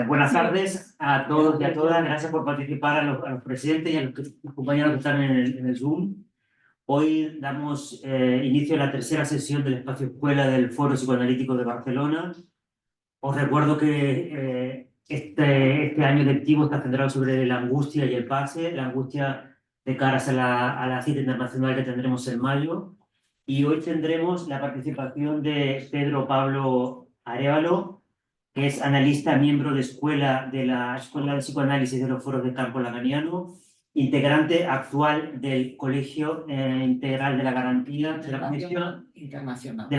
Buenas tardes a todos y a todas. Gracias por participar a los presentes y a los compañeros que están en el Zoom. Hoy damos inicio a la tercera sesión del Espacio Escuela del Foro Psicoanalítico de Barcelona. Os recuerdo que este año lectivo está centrado sobre la angustia y el pase, la angustia de cara a la cita internacional que tendremos en mayo. Y hoy tendremos la participación de Pedro Pablo Arévalo, que es analista, miembro de la Escuela de Psicoanálisis de los Foros de Campo Lacaniano, integrante actual del Colegio Integral de la Garantía, de la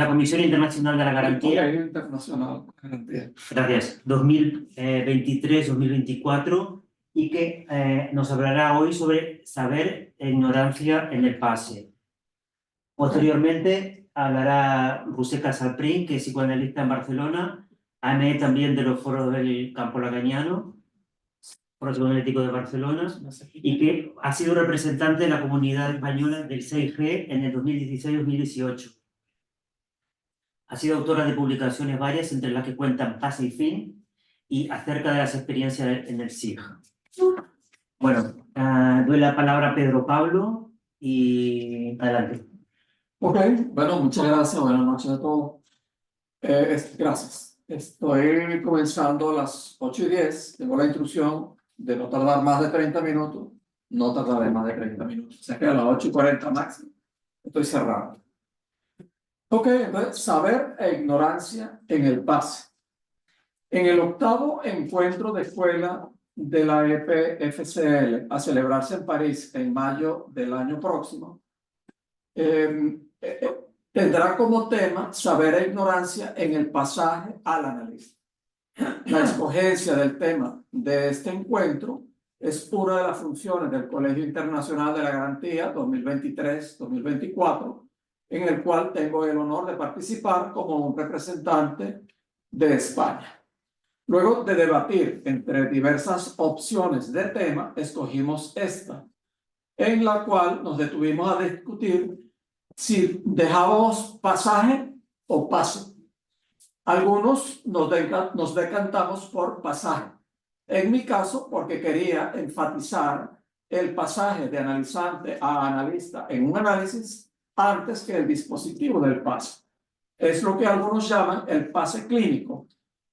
Comisión Internacional de la Garantía. Gracias. 2023-2024, y que nos hablará hoy sobre saber e ignorancia en el pase. Posteriormente hablará Roser Casalprín, que es psicoanalista en Barcelona, AME también de los Foros del Campo Lacaniano, Foro Psicoanalítico de Barcelona, y que ha sido representante de la comunidad española del 6G en el 2016-2018. Ha sido autora de publicaciones varias, entre las que cuentan Pase y Fin, y acerca de las experiencias en el SIG. Bueno, doy la palabra a Pedro Pablo y adelante. Ok, bueno, muchas gracias, buenas noches a todos. Gracias. Estoy comenzando a las 8:10, tengo la instrucción de no tardar más de 30 minutos, no tardaré más de 30 minutos, o sea que a las 8:40 máximo estoy cerrado. Ok, entonces, saber e ignorancia en el pase. En el 8º encuentro de escuela de la EPFCL a celebrarse en París en mayo del año próximo, tendrá como tema saber e ignorancia en el pasaje al analista. La escogencia del tema de este encuentro es una de las funciones del Colegio Internacional de la Garantía 2023-2024, en el cual tengo el honor de participar como un representante de España. Luego de debatir entre diversas opciones de tema, escogimos esta, en la cual nos detuvimos a discutir si dejábamos pasaje o pase. Algunos nos decantamos por pasaje. En mi caso, porque quería enfatizar el pasaje de analizante a analista en un análisis antes que el dispositivo del pase. Es lo que algunos llaman el pase clínico,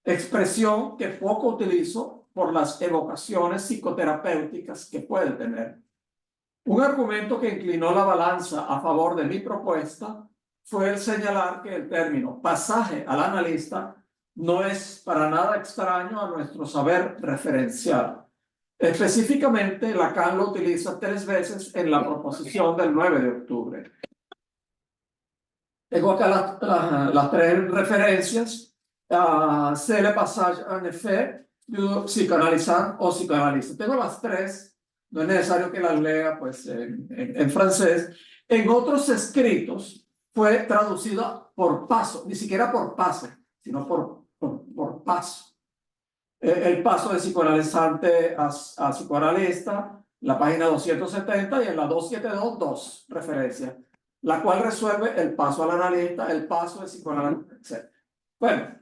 expresión que poco utilizo por las evocaciones psicoterapéuticas que puede tener. Un argumento que inclinó la balanza a favor de mi propuesta fue el señalar que el término pasaje al analista no es para nada extraño a nuestro saber referencial. Específicamente, Lacan lo utiliza 3 veces en la proposición del 9 de octubre. Tengo acá las 3 referencias. C'est le passage en effet du psychanalysant o psicoanalista. Tengo las 3. No es necesario que las lea pues, en francés. En otros escritos fue traducida por paso, ni siquiera por pase, sino por paso. El paso de psicoanalizante a psicoanalista, la página 270, y en la 272, 2 referencias, la cual resuelve el paso al analista, el paso de psicoanalista, etc. Bueno,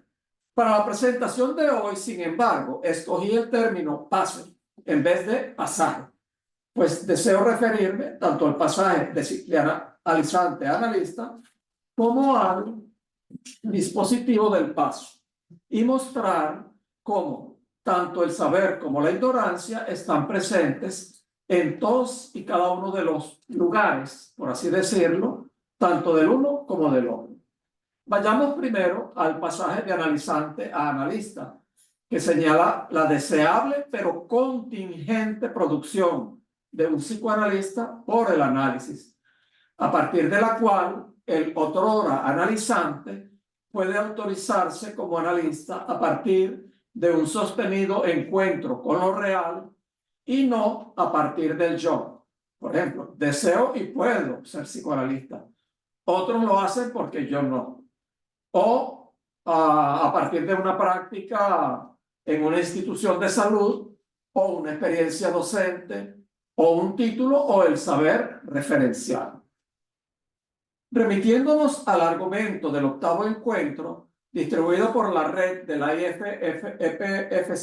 para la presentación de hoy, sin embargo, escogí el término pase en vez de pasaje, pues deseo referirme tanto al pasaje de analizante a analista como al dispositivo del paso y mostrar cómo tanto el saber como la ignorancia están presentes en todos y cada uno de los lugares, por así decirlo, tanto del uno como del otro. Vayamos primero al pasaje de analizante a analista, que señala la deseable pero contingente producción de un psicoanalista por el análisis, a partir de la cual el otrora analizante puede autorizarse como analista a partir de un sostenido encuentro con lo real y no a partir del yo. Por ejemplo, deseo y puedo ser psicoanalista. Otros lo hacen porque yo no. O a partir de una práctica en una institución de salud o una experiencia docente o un título o el saber referencial. Remitiéndonos al argumento del octavo encuentro, distribuido por la red de la IFFCL,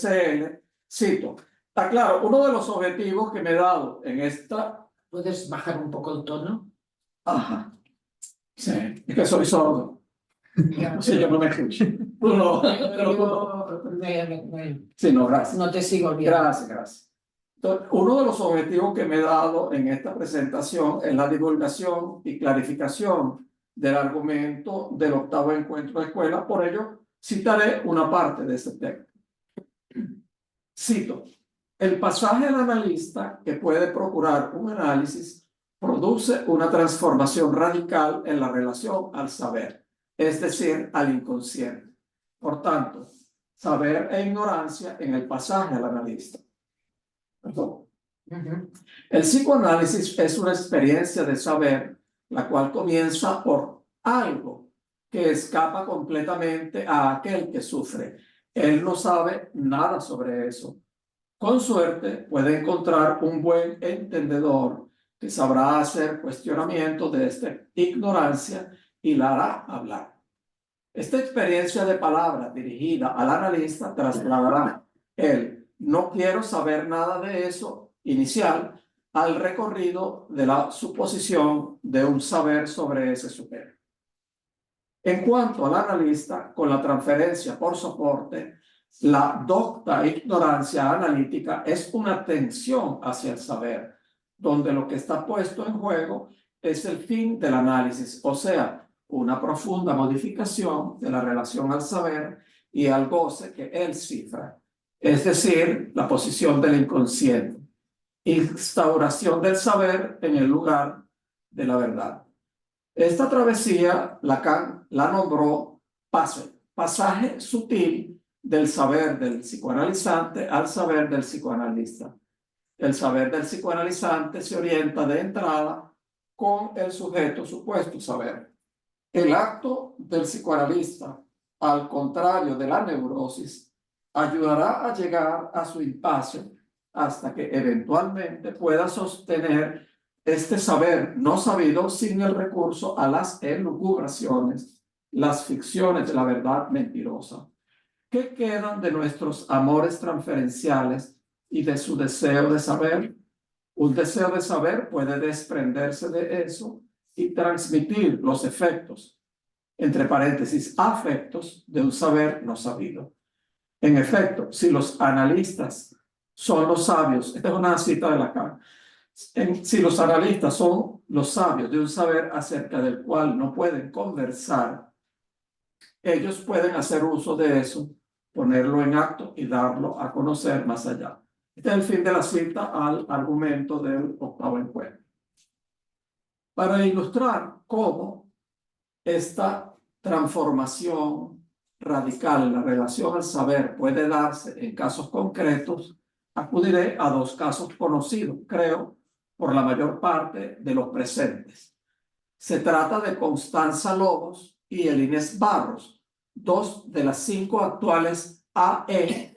cito, está claro, uno de los objetivos que me he dado en esta... ¿Puedes bajar un poco el tono? Ajá, sí, es que soy sordo. Sí, yo no me escucho. No, pero tú no. Sí, no, gracias. No te sigo bien. Gracias, gracias. Entonces, uno de los objetivos que me he dado en esta presentación es la divulgación y clarificación del argumento del octavo encuentro de escuela. Por ello, citaré una parte de ese texto. Cito, el pasaje del analista que puede procurar un análisis produce una transformación radical en la relación al saber, es decir, al inconsciente. Por tanto, saber e ignorancia en el pasaje al analista. Perdón. El psicoanálisis es una experiencia de saber, la cual comienza por algo que escapa completamente a aquel que sufre. Él no sabe nada sobre eso. Con suerte puede encontrar un buen entendedor que sabrá hacer cuestionamiento de esta ignorancia y la hará hablar. Esta experiencia de palabra dirigida al analista trasladará el no quiero saber nada de eso inicial al recorrido de la suposición de un saber sobre ese superior. En cuanto al analista, con la transferencia por soporte, la docta ignorancia analítica es una tensión hacia el saber, donde lo que está puesto en juego es el fin del análisis, o sea, una profunda modificación de la relación al saber y al goce que él cifra, es decir, la posición del inconsciente, instauración del saber en el lugar de la verdad. Esta travesía Lacan la nombró pasaje sutil del saber del psicoanalizante al saber del psicoanalista. El saber del psicoanalizante se orienta de entrada con el sujeto supuesto saber. El acto del psicoanalista, al contrario de la neurosis, ayudará a llegar a su impasse hasta que eventualmente pueda sostener este saber no sabido sin el recurso a las elucubraciones, las ficciones de la verdad mentirosa. ¿Qué quedan de nuestros amores transferenciales y de su deseo de saber? Un deseo de saber puede desprenderse de eso y transmitir los efectos, entre paréntesis, afectos de un saber no sabido. En efecto, si los analistas son los sabios, esta es una cita de Lacan, si los analistas son los sabios de un saber acerca del cual no pueden conversar, ellos pueden hacer uso de eso, ponerlo en acto y darlo a conocer más allá. Este es el fin de la cita al argumento del octavo encuentro. Para ilustrar cómo esta transformación radical en la relación al saber puede darse en casos concretos, acudiré a dos casos conocidos, creo, por la mayor parte de los presentes. Se trata de Constanza Lobos y Elines Barros, dos de las 5 actuales AE,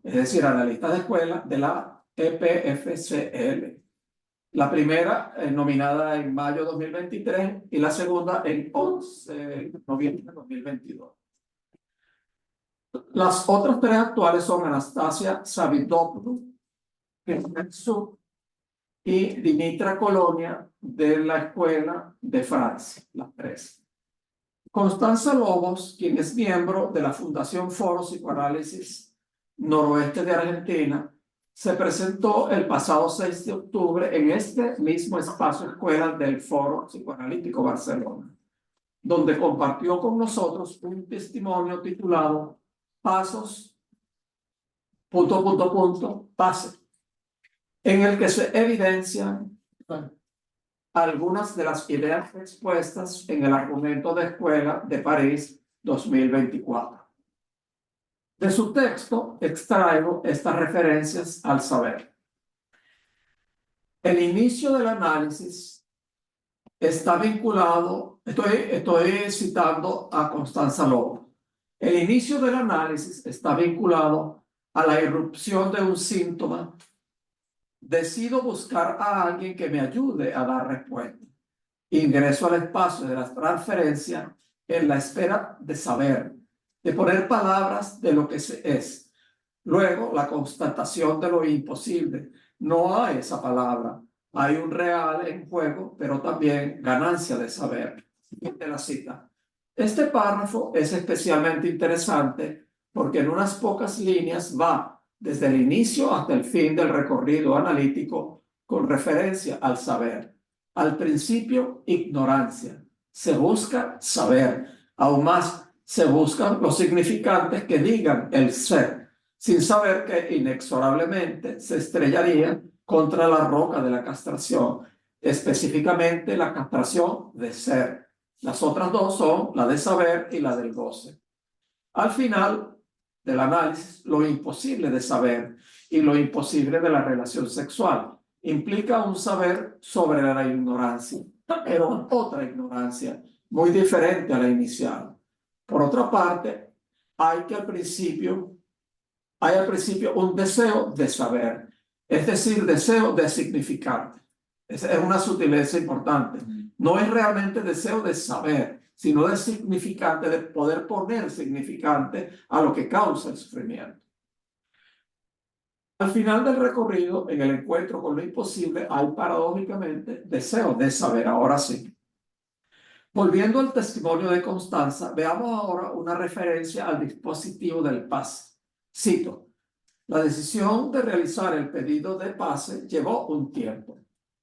es decir, analistas de escuela de la EPFCL. La primera nominada en mayo de 2023 y la segunda en 11 de noviembre de 2022. Las otras 3 actuales son Anastasia Savidopoulou, y Dimitra Colonia de la Escuela de Francia, las 3. Constanza Lobos, quien es miembro de la Fundación Foro Psicoanálisis Noroeste de Argentina, se presentó el pasado 6 de octubre en este mismo espacio escuela del Foro Psicoanalítico Barcelona, donde compartió con nosotros un testimonio titulado Pasos, pase, en el que se evidencian algunas de las ideas expuestas en el argumento de escuela de París 2024. De su texto extraigo estas referencias al saber. El inicio del análisis está vinculado, estoy citando a Constanza Lobos. El inicio del análisis está vinculado a la irrupción de un síntoma. Decido buscar a alguien que me ayude a dar respuesta. ingreso al espacio de la transferencia en la espera de saber, de poner palabras de lo que se es. Luego, la constatación de lo imposible. No hay esa palabra. Hay un real en juego, pero también ganancia de saber. Fin de la cita. Este párrafo es especialmente interesante porque en unas pocas líneas va desde el inicio hasta el fin del recorrido analítico con referencia al saber. Al principio, ignorancia. Se busca saber. Aún más, se buscan los significantes que digan el ser, sin saber que inexorablemente se estrellarían contra la roca de la castración, específicamente la castración de ser. Las otras dos son la de saber y la del goce. Al final del análisis, lo imposible de saber y lo imposible de la relación sexual implica un saber sobre la ignorancia, pero otra ignorancia, muy diferente a la inicial. Por otra parte, hay al principio un deseo de saber, es decir, deseo de significante. Esa es una sutileza importante. No es realmente deseo de saber, sino de significante, de poder poner significante a lo que causa el sufrimiento. Al final del recorrido, en el encuentro con lo imposible, hay paradójicamente deseo de saber. Ahora sí. Volviendo al testimonio de Constanza, veamos ahora una referencia al dispositivo del pase. Cito: la decisión de realizar el pedido de pase llevó un tiempo.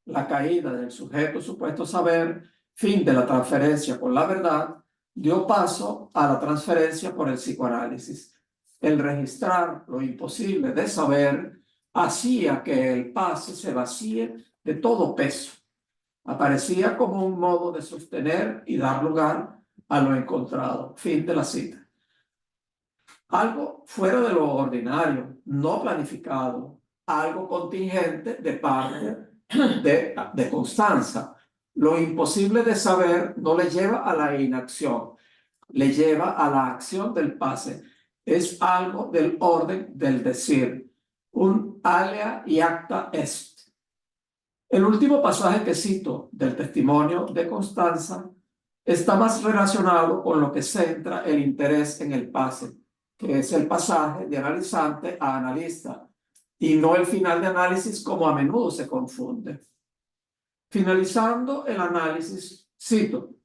La caída del sujeto supuesto saber, fin de la transferencia por la verdad, dio paso a la transferencia por el psicoanálisis. El registrar lo imposible de saber hacía que el pase se vacíe de todo peso. Aparecía como un modo de sostener y dar lugar a lo encontrado. Fin de la cita. Algo fuera de lo ordinario, no planificado, algo contingente de parte de Constanza. Lo imposible de saber no le lleva a la inacción, le lleva a la acción del pase. Es algo del orden del decir, un alea iacta est. El último pasaje que cito del testimonio de Constanza está más relacionado con lo que centra el interés en el pase, que es el pasaje de analizante a analista, y no el final de análisis como a menudo se confunde. Finalizando el análisis, cito,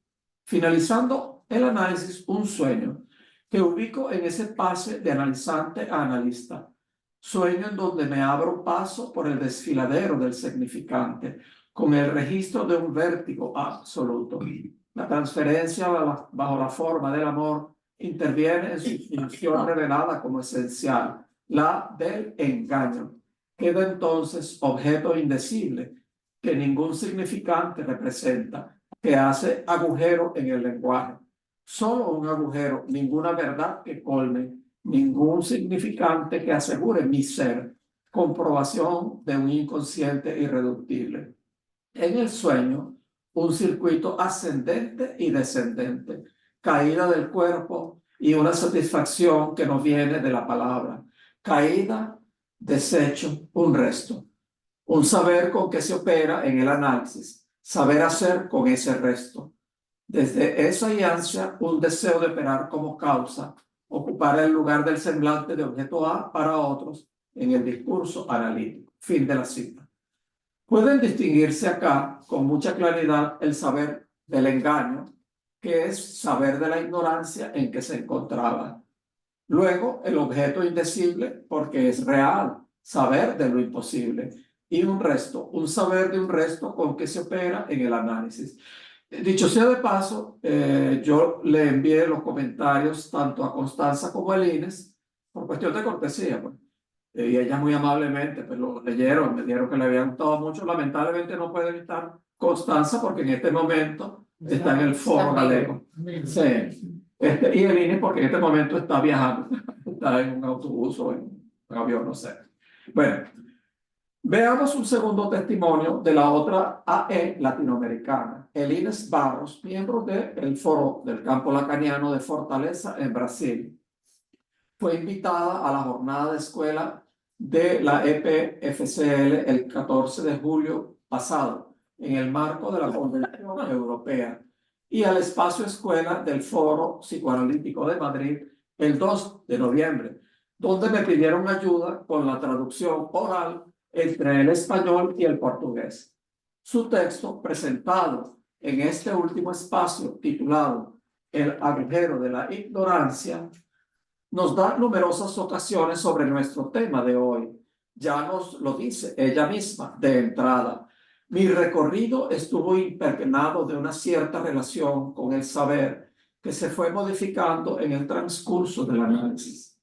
finalizando el análisis, un sueño que ubico en ese pase de analizante a analista. Sueño en donde me abro paso por el desfiladero del significante, con el registro de un vértigo absoluto. La transferencia bajo la forma del amor interviene en su función revelada como esencial, la del engaño. Queda entonces objeto indecible que ningún significante representa, que hace agujero en el lenguaje. Solo un agujero, ninguna verdad que colme, ningún significante que asegure mi ser, comprobación de un inconsciente irreductible. En el sueño, un circuito ascendente y descendente, caída del cuerpo y una satisfacción que no viene de la palabra, caída, desecho, un resto, un saber con que se opera en el análisis, saber hacer con ese resto. Desde esa ansia, un deseo de operar como causa, ocupar el lugar del semblante de objeto A para otros en el discurso analítico. Fin de la cita. Pueden distinguirse acá con mucha claridad el saber del engaño, que es saber de la ignorancia en que se encontraba. Luego, el objeto indecible, porque es real, saber de lo imposible. Y un resto, un saber de un resto con que se opera en el análisis. Dicho sea de paso, yo le envié los comentarios tanto a Constanza como a Lines, por cuestión de cortesía, pues. Y ellas muy amablemente pues, lo leyeron, me dijeron que le había gustado mucho. Lamentablemente no puede estar Constanza porque en este momento está en el foro galego. Sí. Y el Lines porque en este momento está viajando, está en un autobús o en un avión, no sé. Bueno, veamos un segundo testimonio de la otra AE latinoamericana, Elines Barros, miembro del Foro del Campo Lacaniano de Fortaleza en Brasil. Fue invitada a la jornada de escuela de la EPFCL el 14 de julio pasado en el marco de la Convención Europea y al espacio escuela del Foro Psicoanalítico de Madrid el 2 de noviembre, donde me pidieron ayuda con la traducción oral entre el español y el portugués. Su texto, presentado en este último espacio titulado El agujero de la ignorancia, nos da numerosas ocasiones sobre nuestro tema de hoy. Ya nos lo dice ella misma de entrada. Mi recorrido estuvo impregnado de una cierta relación con el saber que se fue modificando en el transcurso del análisis.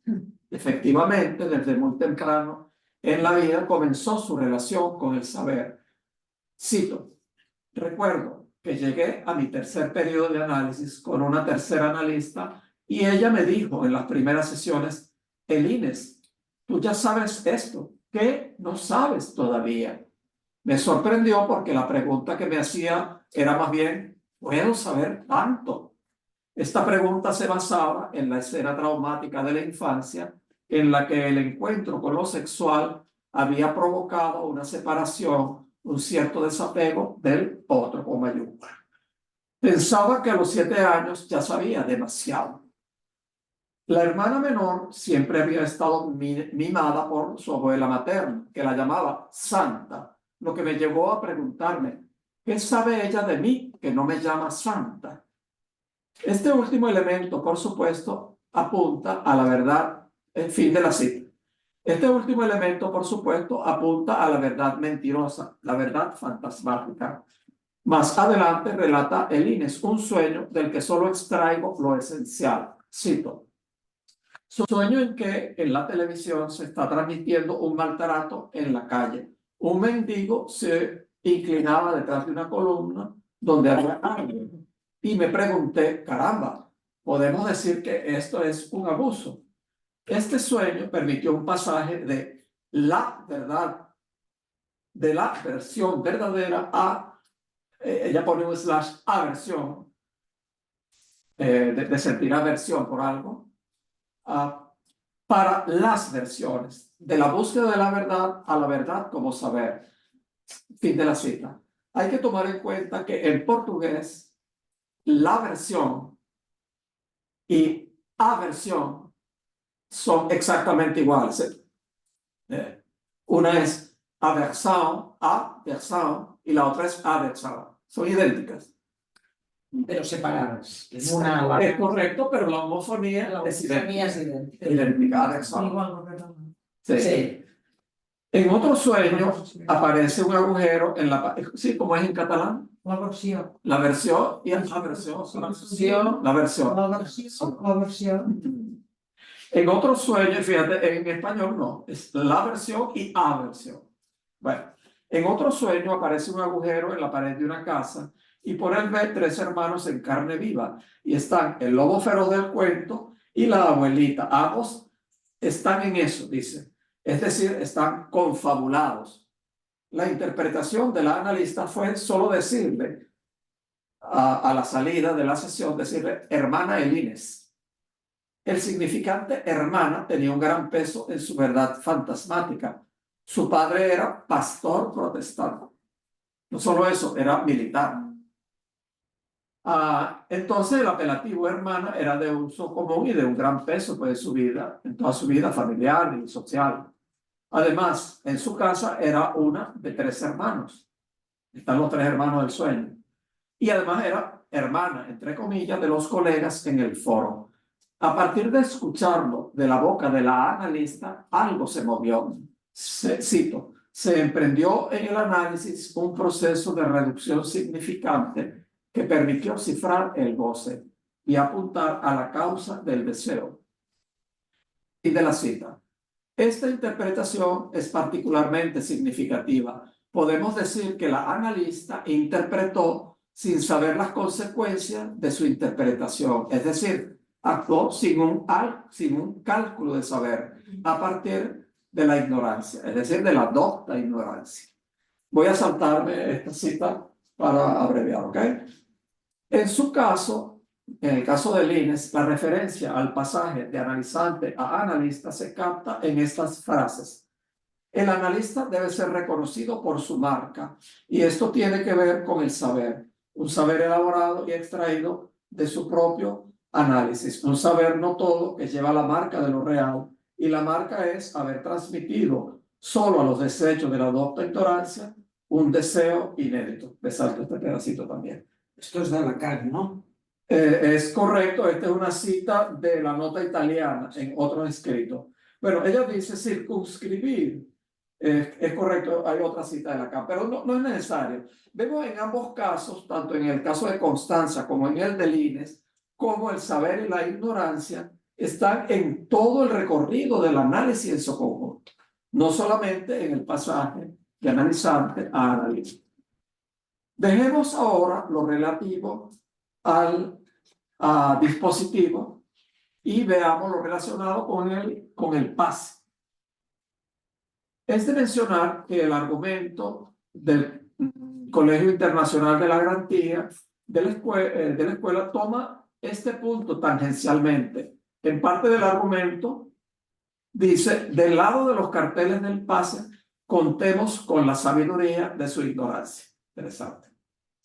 Efectivamente, desde muy temprano en la vida comenzó su relación con el saber. Cito, recuerdo que llegué a mi tercer periodo de análisis con una tercera analista y ella me dijo en las primeras sesiones, Elines, tú ya sabes esto, ¿qué no sabes todavía? Me sorprendió porque la pregunta que me hacía era más bien, ¿puedo saber tanto? Esta pregunta se basaba en la escena traumática de la infancia en la que el encuentro con lo sexual había provocado una separación, un cierto desapego del otro con mayúscula. Pensaba que a los 7 años ya sabía demasiado. La hermana menor siempre había estado mimada por su abuela materna, que la llamaba Santa, lo que me llevó a preguntarme, ¿qué sabe ella de mí que no me llama Santa? Este último elemento, por supuesto, apunta a la verdad, en fin de la cita. Este último elemento, por supuesto, apunta a la verdad mentirosa, la verdad fantasmática. Más adelante relata Elines un sueño del que solo extraigo lo esencial. Cito. Sueño en que en la televisión se está transmitiendo un maltrato en la calle. Un mendigo se inclinaba detrás de una columna donde había alguien. Y me pregunté, caramba, ¿podemos decir que esto es un abuso? Este sueño permitió un pasaje de la verdad, de la versión verdadera a, ella pone un slash, aversión, de sentir aversión por algo, para las versiones, de la búsqueda de la verdad a la verdad como saber. Fin de la cita. Hay que tomar en cuenta que en portugués, la versión y aversión son exactamente iguales. Una es aversão, y la otra es aversão. Son idénticas. Pero separadas. Una es correcto, pero la homofonía es idéntica. Idéntica, aversão. Sí. Sí. En otro sueño aparece un agujero en la... Sí, como es en catalán. La versión. La versión y la versión. La versión. La versión. En otro sueño, fíjate, en español no, es la versión y aversión. Bueno, en otro sueño aparece un agujero en la pared de una casa y por él ve 3 hermanos en carne viva y están el lobo feroz del cuento y la abuelita. Ambos están en eso, dice. Es decir, están confabulados. La interpretación de la analista fue solo decirle a la salida de la sesión, decirle, hermana Elines. El significante hermana tenía un gran peso en su verdad fantasmática. Su padre era pastor protestante. No solo eso, era militar. Entonces el apelativo hermana era de uso común y de un gran peso pues, en toda su vida familiar y social. Además, en su casa era una de 3 hermanos. Están los 3 hermanos del sueño. Y además era hermana, entre comillas, de los colegas en el foro. A partir de escucharlo de la boca de la analista, algo se movió. Cito, se emprendió en el análisis un proceso de reducción significante que permitió cifrar el goce y apuntar a la causa del deseo. Y de la cita. Esta interpretación es particularmente significativa. Podemos decir que la analista interpretó sin saber las consecuencias de su interpretación, es decir, actuó sin un cálculo de saber, a partir de la ignorancia, es decir, de la docta ignorancia. Voy a saltarme esta cita para abreviar, ¿ok? En su caso, en el caso de Elines, la referencia al pasaje de analizante a analista se capta en estas frases. El analista debe ser reconocido por su marca, y esto tiene que ver con el saber, un saber elaborado y extraído de su propio análisis, un saber no todo que lleva la marca de lo real, y la marca es haber transmitido solo a los desechos de la docta ignorancia un deseo inédito. Me salto este pedacito también. Esto es de Lacan, ¿no? Es correcto, esta es una cita de la nota italiana en otro escrito. Bueno, ella dice circunscribir. Es correcto, hay otra cita de Lacan, pero no es necesario. Vemos en ambos casos, tanto en el caso de Constanza como en el de Lines, como el saber y la ignorancia están en todo el recorrido del análisis en su conjunto, no solamente en el pasaje de analizante a analista. Dejemos ahora lo relativo al dispositivo y veamos lo relacionado con el pase. Es de mencionar que el argumento del Colegio Internacional de la Garantía de la escuela toma este punto tangencialmente. En parte del argumento dice, del lado de los carteles del pase, contemos con la sabiduría de su ignorancia. Interesante.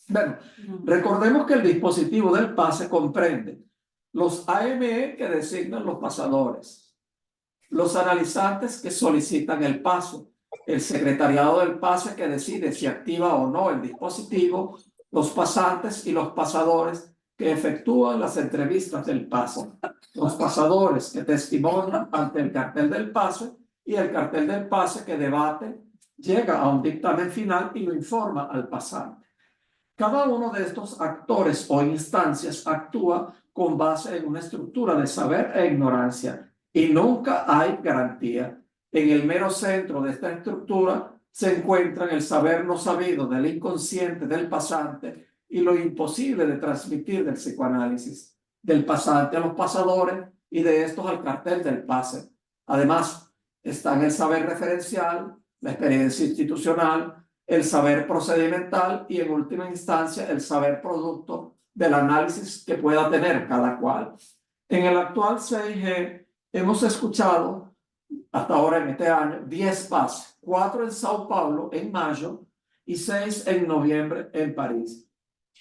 Bueno, recordemos que el dispositivo del pase comprende los AME que designan los pasadores, los analizantes que solicitan el paso, el secretariado del pase que decide si activa o no el dispositivo, los pasantes y los pasadores que efectúan las entrevistas del pase, los pasadores que testimonian ante el cartel del pase y el cartel del pase que debate, llega a un dictamen final y lo informa al pasante. Cada uno de estos actores o instancias actúa con base en una estructura de saber e ignorancia y nunca hay garantía. En el mero centro de esta estructura se encuentran el saber no sabido del inconsciente del pasante y lo imposible de transmitir del psicoanálisis, del pasante a los pasadores y de estos al cartel del pase. Además, están el saber referencial, la experiencia institucional, el saber procedimental y en última instancia el saber producto del análisis que pueda tener cada cual. En el actual CIG hemos escuchado hasta ahora en este año 10 pases, 4 en Sao Paulo en mayo y 6 en noviembre en París.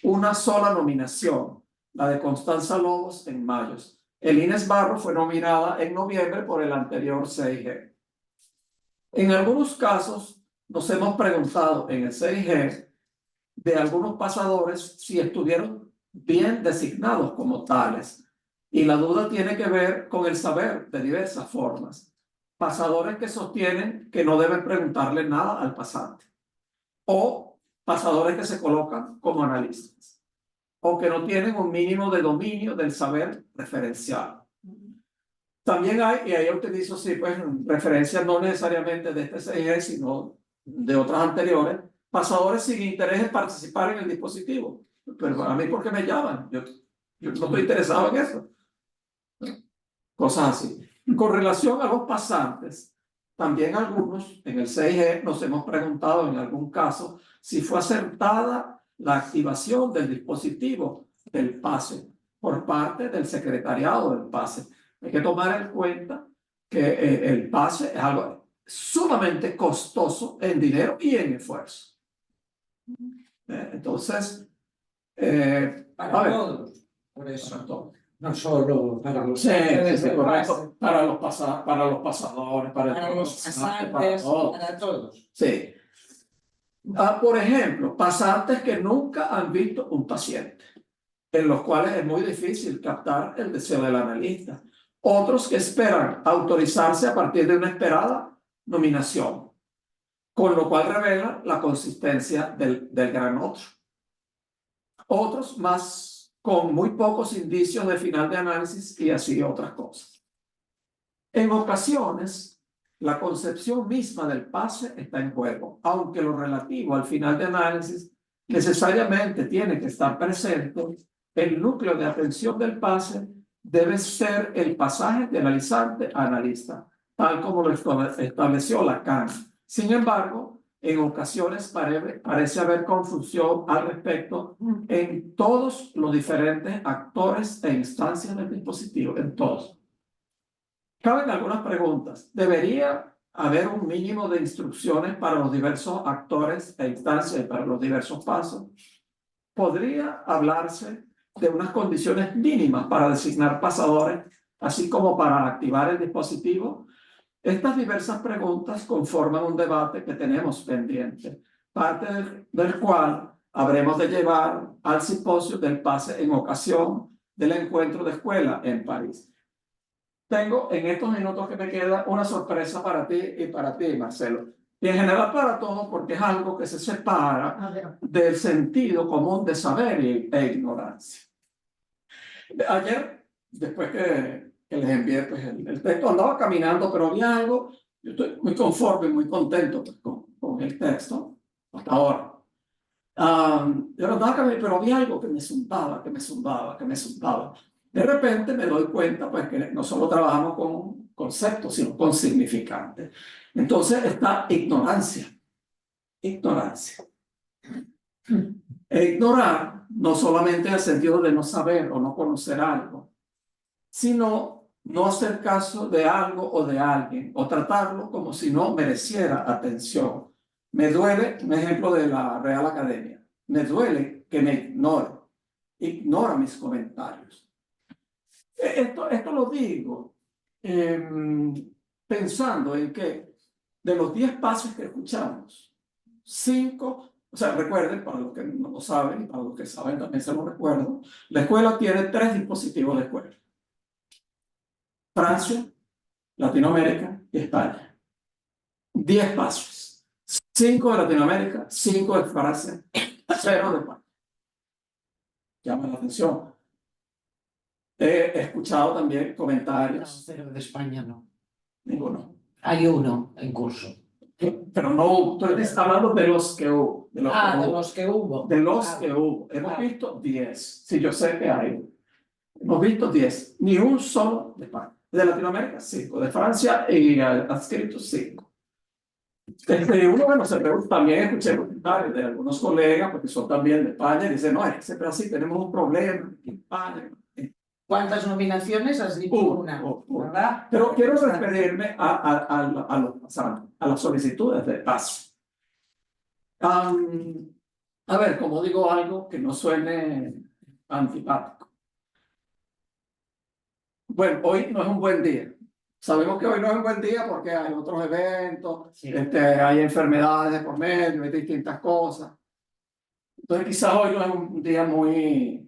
Una sola nominación, la de Constanza Lobos en mayo. Elines Barro fue nominada en noviembre por el anterior CIG. En algunos casos nos hemos preguntado en el CIG de algunos pasadores si estuvieron bien designados como tales. Y la duda tiene que ver con el saber de diversas formas. Pasadores que sostienen que no deben preguntarle nada al pasante. O pasadores que se colocan como analistas. O que no tienen un mínimo de dominio del saber referencial. También hay, y ahí utilizo sí, pues, referencias no necesariamente de este CIG, sino de otras anteriores, pasadores sin interés en participar en el dispositivo. Pero a mí, ¿por qué me llaman? Yo no estoy interesado en eso. Cosas así. Con relación a los pasantes, también algunos en el CIG nos hemos preguntado en algún caso si fue acertada la activación del dispositivo del pase por parte del secretariado del pase. Hay que tomar en cuenta que el pase es algo sumamente costoso en dinero y en esfuerzo. Entonces, Para todos, por eso. para todos. No solo para los Sí, correcto. Para los pasadores, Para los pasantes, para todos. Sí. Por ejemplo, pasantes que nunca han visto un paciente, en los cuales es muy difícil captar el deseo del analista. Otros que esperan autorizarse a partir de una esperada nominación, con lo cual revela la consistencia del gran otro. Otros más con muy pocos indicios de final de análisis y así otras cosas. En ocasiones, la concepción misma del pase está en juego, aunque lo relativo al final de análisis necesariamente tiene que estar presente. El núcleo de atención del pase debe ser el pasaje de analizante a analista, tal como lo estableció Lacan. Sin embargo, en ocasiones parece haber confusión al respecto en todos los diferentes actores e instancias del dispositivo, en todos. Caben algunas preguntas. ¿Debería haber un mínimo de instrucciones para los diversos actores e instancias y para los diversos pasos, podría hablarse de unas condiciones mínimas para designar pasadores, así como para activar el dispositivo. Estas diversas preguntas conforman un debate que tenemos pendiente, parte del cual habremos de llevar al simposio del pase en ocasión del encuentro de escuela en París. Tengo en estos minutos que me queda una sorpresa para ti y para ti, Marcelo. Y en general para todos, porque es algo que se separa del sentido común de saber e ignorancia. Ayer, después que les envié pues, el texto, andaba caminando, pero vi algo, yo estoy muy conforme, muy contento pues, con el texto, hasta ahora. Yo andaba caminando, pero vi algo que me zumbaba, que me zumbaba, que me zumbaba. De repente me doy cuenta pues, que no solo trabajamos con conceptos, sino con significantes. Entonces está ignorancia. Ignorancia. E ignorar no solamente en el sentido de no saber o no conocer algo, sino no hacer caso de algo o de alguien, o tratarlo como si no mereciera atención. Me duele, un ejemplo de la Real Academia, me duele que me ignora mis comentarios. Esto lo digo pensando en que de los 10 pasos que escuchamos, 5, o sea, recuerden, para los que no lo saben y para los que saben también se lo recuerdo, la escuela tiene 3 dispositivos de escuela. Francia, Latinoamérica y España. 10 pasos. 5 de Latinoamérica, 5 de Francia, 0 de España. Llama la atención. He escuchado también comentarios. No, pero de España no. Ninguno. Hay uno en curso. Pero no hubo. Tú estás hablando de los que hubo. De los que hubo. De los que hubo. Hemos visto 10. Sí, yo sé que hay. Hemos visto 10. Ni un solo de España. De Latinoamérica, 5. De Francia y adscrito 5. Uno, bueno, también escuché comentarios de algunos colegas, porque son también de España, y dicen, no, es que siempre así tenemos un problema en España. ¿Cuántas nominaciones has dicho? Una, ¿verdad? Pero quiero referirme a las solicitudes de paso. A ver, como digo algo que no suene antipático. Bueno, hoy no es un buen día. Sabemos que hoy no es un buen día porque hay otros eventos, Sí. hay enfermedades de por medio, hay distintas cosas. Entonces quizás hoy no es un día muy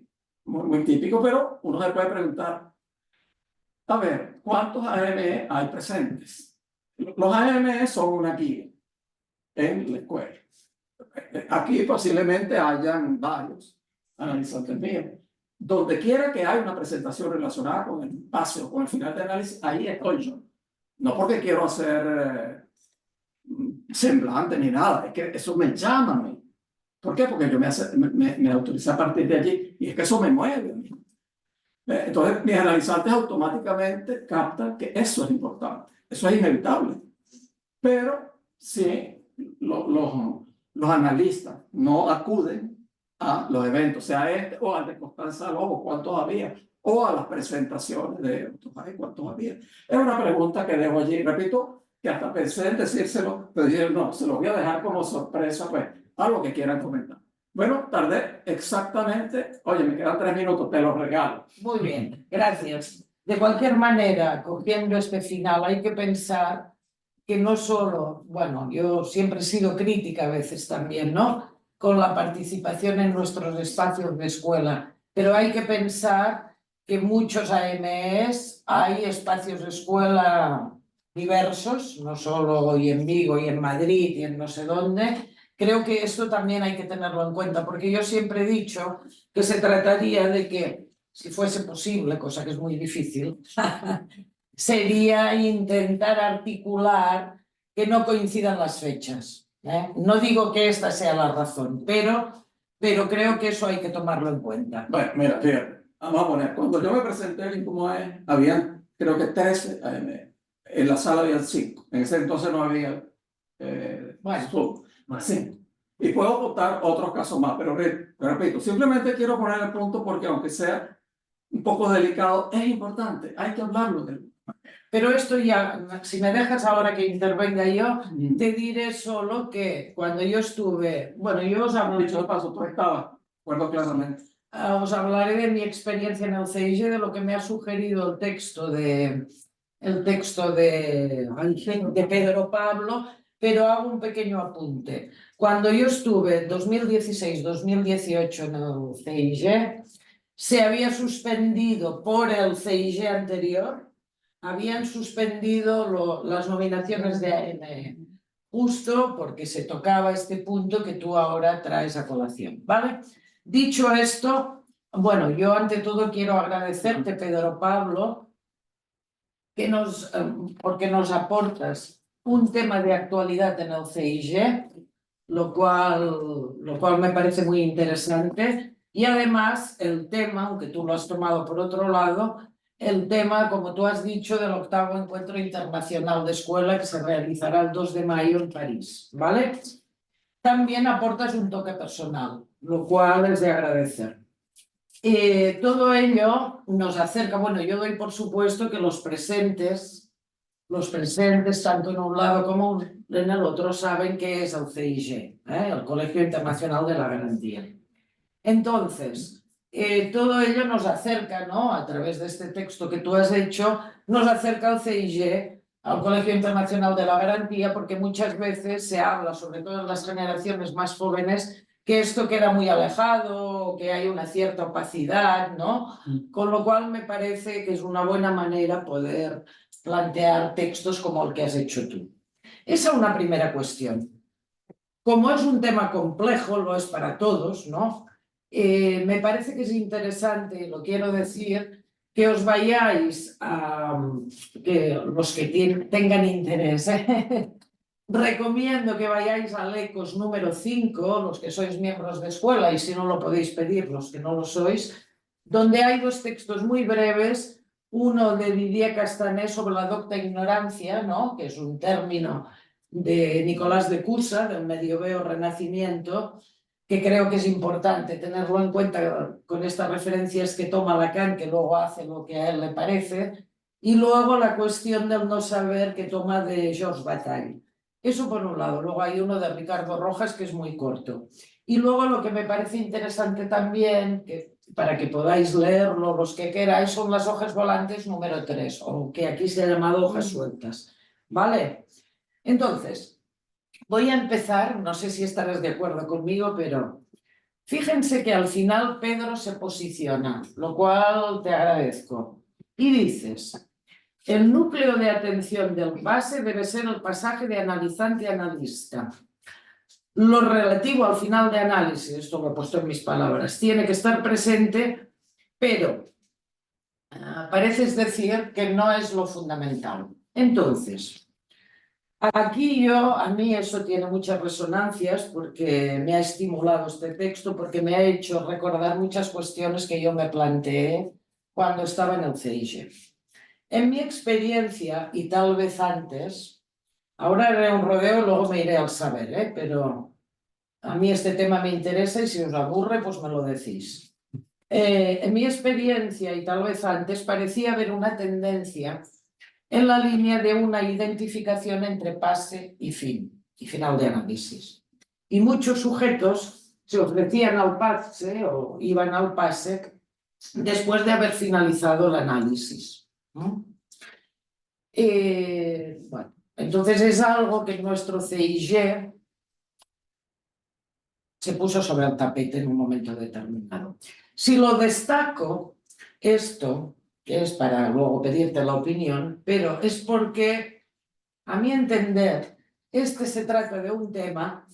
típico, pero uno se puede preguntar, a ver, ¿cuántos AME hay presentes? Los AME son una guía en la escuela. Aquí posiblemente hayan varios analizantes míos. Donde quiera que haya una presentación relacionada con el paso o con el final de análisis, ahí estoy yo. No porque quiero hacer semblante ni nada, es que eso me llama a mí. ¿Por qué? Porque yo me autoricé a partir de allí y es que eso me mueve. Entonces, mis analizantes automáticamente captan que eso es importante, eso es inevitable. Pero si los analistas no acuden a los eventos, sea este o al de Constanza Lobo, ¿cuántos había? O a las presentaciones de otros, ¿cuántos había? Es una pregunta que dejo allí. Repito, que hasta pensé en decírselo, pero dije, no, se lo voy a dejar como sorpresa, pues, algo que quieran comentar. Bueno, tardé exactamente, oye, me quedan 3 minutos, te los regalo. Muy bien, gracias. De cualquier manera, cogiendo este final, hay que pensar que no solo, bueno, yo siempre he sido crítica a veces también, ¿no? Con la participación en nuestros espacios de escuela, pero hay que pensar que muchos AMEs hay espacios de escuela diversos, no solo hoy en Vigo y en Madrid y en no sé dónde. Creo que esto también hay que tenerlo en cuenta, porque yo siempre he dicho que se trataría de que, si fuese posible, cosa que es muy difícil, sería intentar articular que no coincidan las fechas. No digo que esta sea la razón, pero creo que eso hay que tomarlo en cuenta. Bueno, mira, fíjate, vamos a poner, cuando yo me presenté en INCOMOE, había creo que 13 AME, en la sala había 5, en ese entonces no había Bueno. Sí. Y puedo votar otros casos más, pero repito, simplemente quiero poner el punto porque aunque sea un poco delicado, es importante, hay que hablarlo de Pero esto ya, si me dejas ahora que intervenga yo, te diré solo que cuando yo estuve, bueno, yo os hablo, Dicho de paso, tú estabas, recuerdo claramente. os hablaré de mi experiencia en el CIG, de lo que me ha sugerido el texto de Pedro Pablo, pero hago un pequeño apunte. Cuando yo estuve en 2016-2018 en el CIG, se había suspendido por el CIG anterior, habían suspendido las nominaciones de AN, justo porque se tocaba este punto que tú ahora traes a colación, ¿vale? Dicho esto, bueno, yo ante todo quiero agradecerte, Pedro Pablo, porque nos aportas un tema de actualidad en el CIG, lo cual me parece muy interesante. Y además el tema, aunque tú lo has tomado por otro lado, el tema, como tú has dicho, del 8º Encuentro Internacional de Escuela que se realizará el 2 de mayo en París, ¿vale? También aportas un toque personal, lo cual es de agradecer. Todo ello nos acerca, bueno, yo doy por supuesto que los presentes, tanto en un lado como en el otro, saben qué es el CIG, el Colegio Internacional de la Garantía. Entonces, todo ello nos acerca, ¿no? A través de este texto que tú has hecho, nos acerca al CIG, al Colegio Internacional de la Garantía, porque muchas veces se habla, sobre todo en las generaciones más jóvenes, que esto queda muy alejado, que hay una cierta opacidad, ¿no? Con lo cual me parece que es una buena manera poder plantear textos como el que has hecho tú. Esa es una primera cuestión. Como es un tema complejo, lo es para todos, ¿no? Me parece que es interesante, lo quiero decir, que os vayáis que los que tengan interés, recomiendo que vayáis al ECOS número 5, los que sois miembros de escuela, y si no lo podéis pedir, los que no lo sois, donde hay 2 textos muy breves, uno de Didier Castanet sobre la docta ignorancia, ¿no? Que es un término de Nicolás de Cusa, del Medioveo Renacimiento, que creo que es importante tenerlo en cuenta con estas referencias que toma Lacan, que luego hace lo que a él le parece, y luego la cuestión del no saber que toma de Georges Bataille. Eso por un lado. Luego hay uno de Ricardo Rojas que es muy corto. Y luego lo que me parece interesante también, que para que podáis leerlo los que queráis, son las hojas volantes número 3, o que aquí se ha llamado hojas sueltas, ¿vale? Entonces, voy a empezar, no sé si estarás de acuerdo conmigo, pero fíjense que al final Pedro se posiciona, lo cual te agradezco, y dices: el núcleo de atención del pase debe ser el pasaje de analizante a analista. Lo relativo al final de análisis, esto lo he puesto en mis palabras, tiene que estar presente, pero pareces decir que no es lo fundamental. Entonces, aquí a mí eso tiene muchas resonancias porque me ha estimulado este texto, porque me ha hecho recordar muchas cuestiones que yo me planteé cuando estaba en el CIG. En mi experiencia, y tal vez antes, ahora haré un rodeo y luego me iré al saber, pero a mí este tema me interesa y si os aburre, pues me lo decís. En mi experiencia, y tal vez antes, parecía haber una tendencia en la línea de una identificación entre pase y fin, y final de análisis. Y muchos sujetos se ofrecían al pase o iban al pase después de haber finalizado el análisis. Bueno, entonces es algo que nuestro CIG se puso sobre el tapete en un momento determinado. Si lo destaco, esto, que es para luego pedirte la opinión, pero es porque, a mi entender, se trata de un tema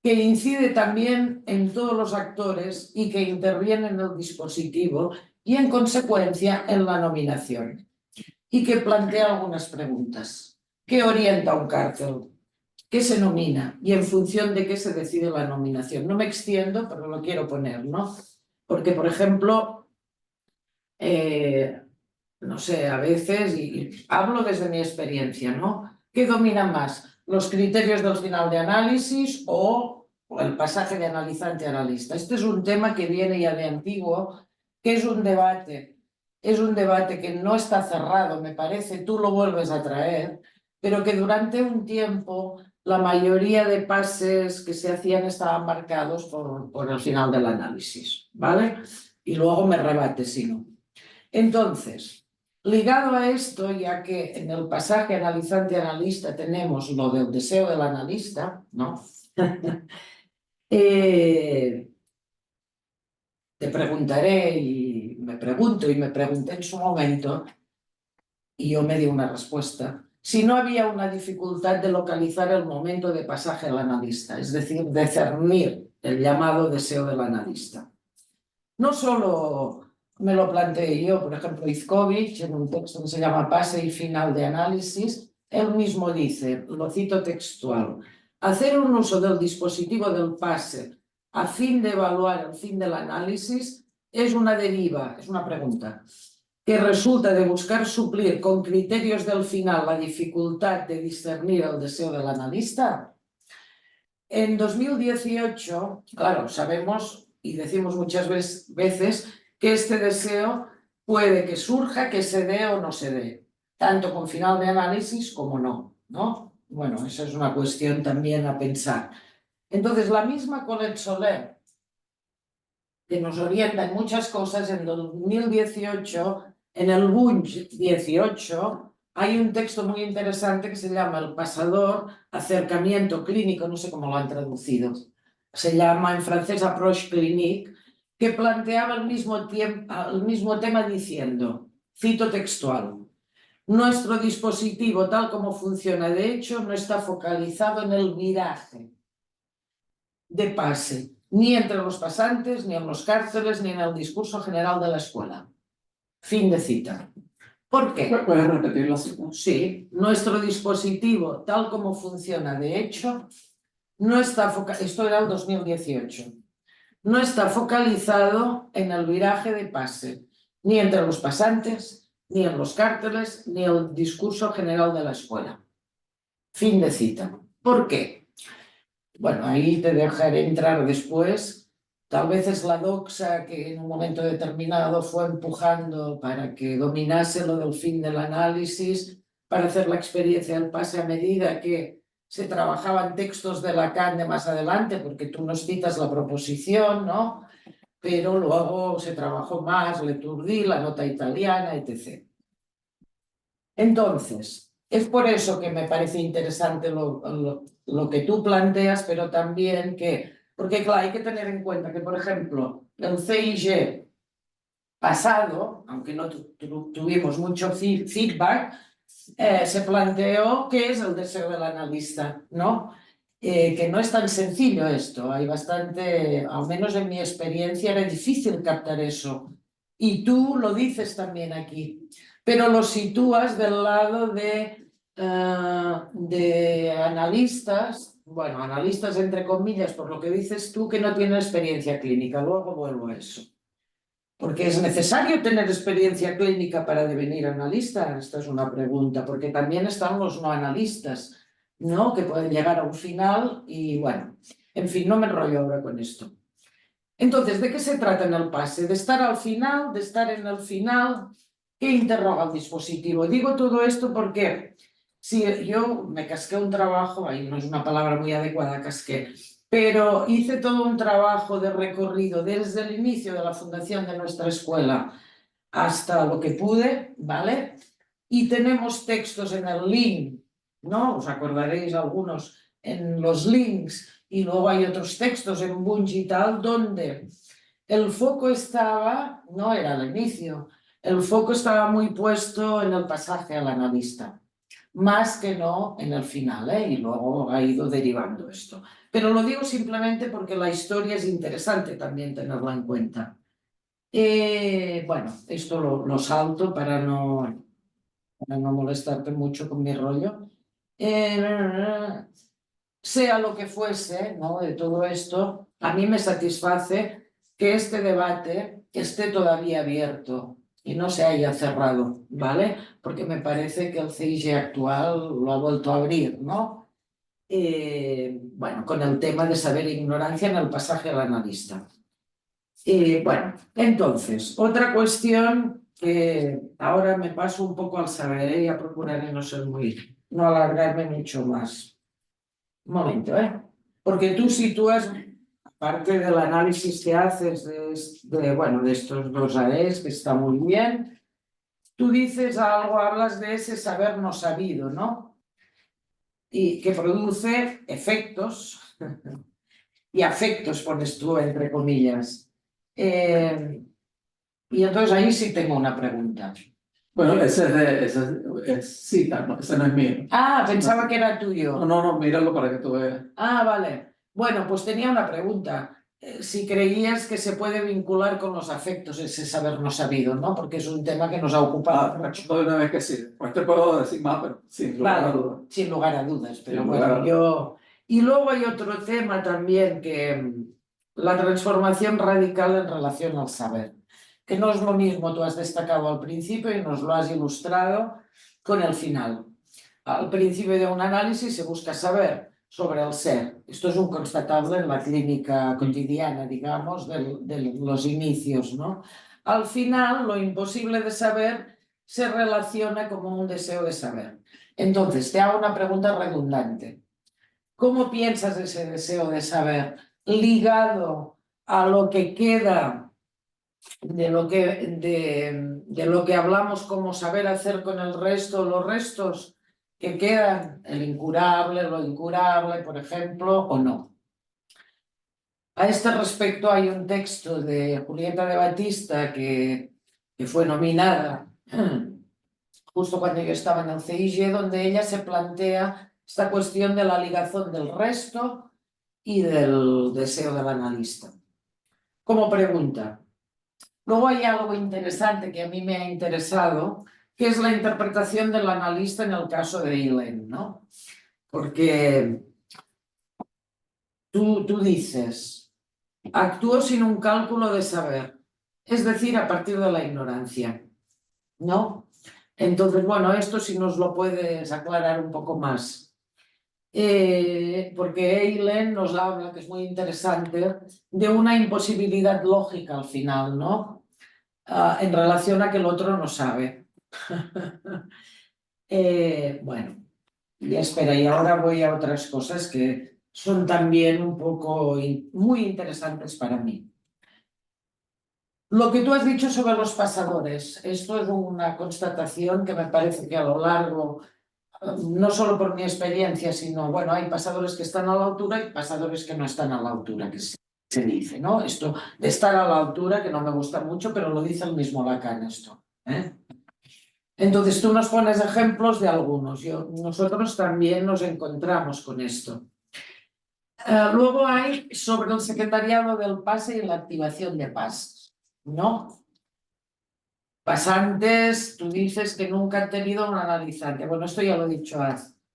que incide también en todos los actores y que interviene en el dispositivo y, en consecuencia, en la nominación. Y que plantea algunas preguntas. ¿Qué orienta un cárcel? ¿Qué se nomina? Y en función de qué se decide la nominación. No me extiendo, pero lo quiero poner, ¿no? Porque, por ejemplo, no sé, a veces, y hablo desde mi experiencia, ¿no? ¿Qué domina más? ¿Los criterios del final de análisis o el pasaje de analizante a analista? Este es un tema que viene ya de antiguo, que es un debate es un debate que no está cerrado, me parece, tú lo vuelves a traer, pero que durante un tiempo la mayoría de pases que se hacían estaban marcados por el final del análisis, ¿vale? Y luego me rebate si no. Entonces, ligado a esto, ya que en el pasaje analizante-analista tenemos lo del deseo del analista, ¿no? Te preguntaré y me pregunto y me pregunté en su momento, y yo me di una respuesta, si no había una dificultad de localizar el momento de pasaje al analista, es decir, de discernir el llamado deseo del analista. No solo me lo planteé yo, por ejemplo, Izkovich, en un texto que se llama Pase y final de análisis, él mismo dice, lo cito textual, hacer un uso del dispositivo del pase a fin de evaluar el fin del análisis es una deriva, es una pregunta, que resulta de buscar suplir con criterios del final la dificultad de discernir el deseo del analista. En 2018, claro, sabemos y decimos muchas veces que este deseo puede que surja, que se dé o no se dé, tanto con final de análisis como no, ¿no? Bueno, esa es una cuestión también a pensar. Entonces, la misma Colette Soler, que nos orienta en muchas cosas, en 2018, en el Bunch 18, hay un texto muy interesante que se llama El pasador, acercamiento clínico, no sé cómo lo han traducido, se llama en francés Approche clinique, que planteaba el mismo tema diciendo, cito textual, nuestro dispositivo tal como funciona de hecho no está focalizado en el viraje de pase, ni entre los pasantes, ni en los cárceles, ni en el discurso general de la escuela. Fin de cita. ¿Por qué? ¿Puedes repetir la cita? Sí, nuestro dispositivo, tal como funciona de hecho, no está focalizado, esto era el 2018, no está focalizado en el viraje de pase, ni entre los pasantes, ni en los cárceles, ni en el discurso general de la escuela. Fin de cita. ¿Por qué? Bueno, ahí te dejaré entrar después. Tal vez es la doxa que en un momento determinado fue empujando para que dominase lo del fin del análisis, para hacer la experiencia del pase a medida que se trabajaban textos de Lacan de más adelante, porque tú nos citas la proposición, ¿no? Pero luego se trabajó más Leturdí, la nota italiana, etc. Entonces, es por eso que me parece interesante lo que tú planteas, pero también que, porque claro, hay que tener en cuenta que, por ejemplo, el CIG pasado, aunque no tuvimos mucho feedback, se planteó qué es el deseo del analista, ¿no? Que no es tan sencillo esto, hay bastante, al menos en mi experiencia, era difícil captar eso. Y tú lo dices también aquí, pero lo sitúas del lado de analistas, bueno, analistas entre comillas, por lo que dices tú, que no tienen experiencia clínica. Luego vuelvo a eso. ¿Porque es necesario tener experiencia clínica para devenir analista? Esta es una pregunta, porque también están los no analistas, ¿no? Que pueden llegar a un final y, bueno, en fin, no me enrollo ahora con esto. Entonces, ¿de qué se trata en el pase? ¿De estar al final? ¿De estar en el final? ¿Qué interroga el dispositivo? Digo todo esto porque si yo me casqué un trabajo, ahí no es una palabra muy adecuada, casqué, pero hice todo un trabajo de recorrido desde el inicio de la fundación de nuestra escuela hasta lo que pude, ¿vale? Y tenemos textos en el link, ¿no? Os acordaréis algunos en los links, y luego hay otros textos en Bunch y tal, donde el foco estaba, no era al inicio, el foco estaba muy puesto en el pasaje al analista, más que no en el final, ¿eh? Y luego ha ido derivando esto. Pero lo digo simplemente porque la historia es interesante también tenerla en cuenta. Bueno, esto lo salto para no molestarte mucho con mi rollo. Sea lo que fuese, ¿no? De todo esto, a mí me satisface que este debate esté todavía abierto y no se haya cerrado, ¿vale? Porque me parece que el CIG actual lo ha vuelto a abrir, ¿no? Bueno, con el tema de saber ignorancia en el pasaje al analista. Bueno, entonces, otra cuestión que ahora me paso un poco al saber, y a procuraré no alargarme mucho más. Un momento, porque tú sitúas, aparte del análisis que haces de estos dos AES, que está muy bien, tú dices algo, hablas de ese saber no sabido, ¿no? Y que produce efectos y afectos, pones tú entre comillas. Y entonces ahí sí tengo una pregunta. Bueno, ese es cita, ¿no? Ese no es mío. Ah, pensaba que era tuyo. No, míralo para que tú veas. Ah, vale. Bueno, pues tenía una pregunta. Si creías que se puede vincular con los afectos ese saber no sabido, ¿no? Porque es un tema que nos ha ocupado mucho. Doy una vez que sí. Pues te puedo decir más, pero sin lugar a dudas. Sin lugar a dudas, pero Sin bueno, lugar a yo... Y luego hay otro tema también que la transformación radical en relación al saber, que no es lo mismo, tú has destacado al principio y nos lo has ilustrado con el final. Al principio de un análisis se busca saber sobre el ser. Esto es un constatable en la clínica cotidiana, digamos, de los inicios, ¿no? Al final, lo imposible de saber se relaciona como un deseo de saber. Entonces, te hago una pregunta redundante. ¿Cómo piensas ese deseo de saber ligado a lo que queda de lo que hablamos como saber hacer con el resto, los restos que quedan, el incurable, lo incurable, por ejemplo, o no? A este respecto hay un texto de Julieta de Batista que fue nominada justo cuando yo estaba en el CIG, donde ella se plantea esta cuestión de la ligación del resto y del deseo del analista. Como pregunta. Luego hay algo interesante que a mí me ha interesado, que es la interpretación del analista en el caso de Eilen, ¿no? Porque tú dices, actúo sin un cálculo de saber, es decir, a partir de la ignorancia, ¿no? Entonces, bueno, esto si nos lo puedes aclarar un poco más. Porque Eilen nos habla, que es muy interesante, de una imposibilidad lógica al final, ¿no? En relación a que el otro no sabe. Bueno, y espera, y ahora voy a otras cosas que son también un poco muy interesantes para mí. Lo que tú has dicho sobre los pasadores, esto es una constatación que me parece que a lo largo, no solo por mi experiencia, sino, bueno, hay pasadores que están a la altura y pasadores que no están a la altura, que se dice, ¿no? Esto de estar a la altura, que no me gusta mucho, pero lo dice el mismo Lacan esto, ¿eh? Entonces tú nos pones ejemplos de algunos, nosotros también nos encontramos con esto. Luego hay sobre el secretariado del pase y la activación de pases, ¿no? Pasantes, tú dices que nunca han tenido un analizante. Bueno, esto ya lo he dicho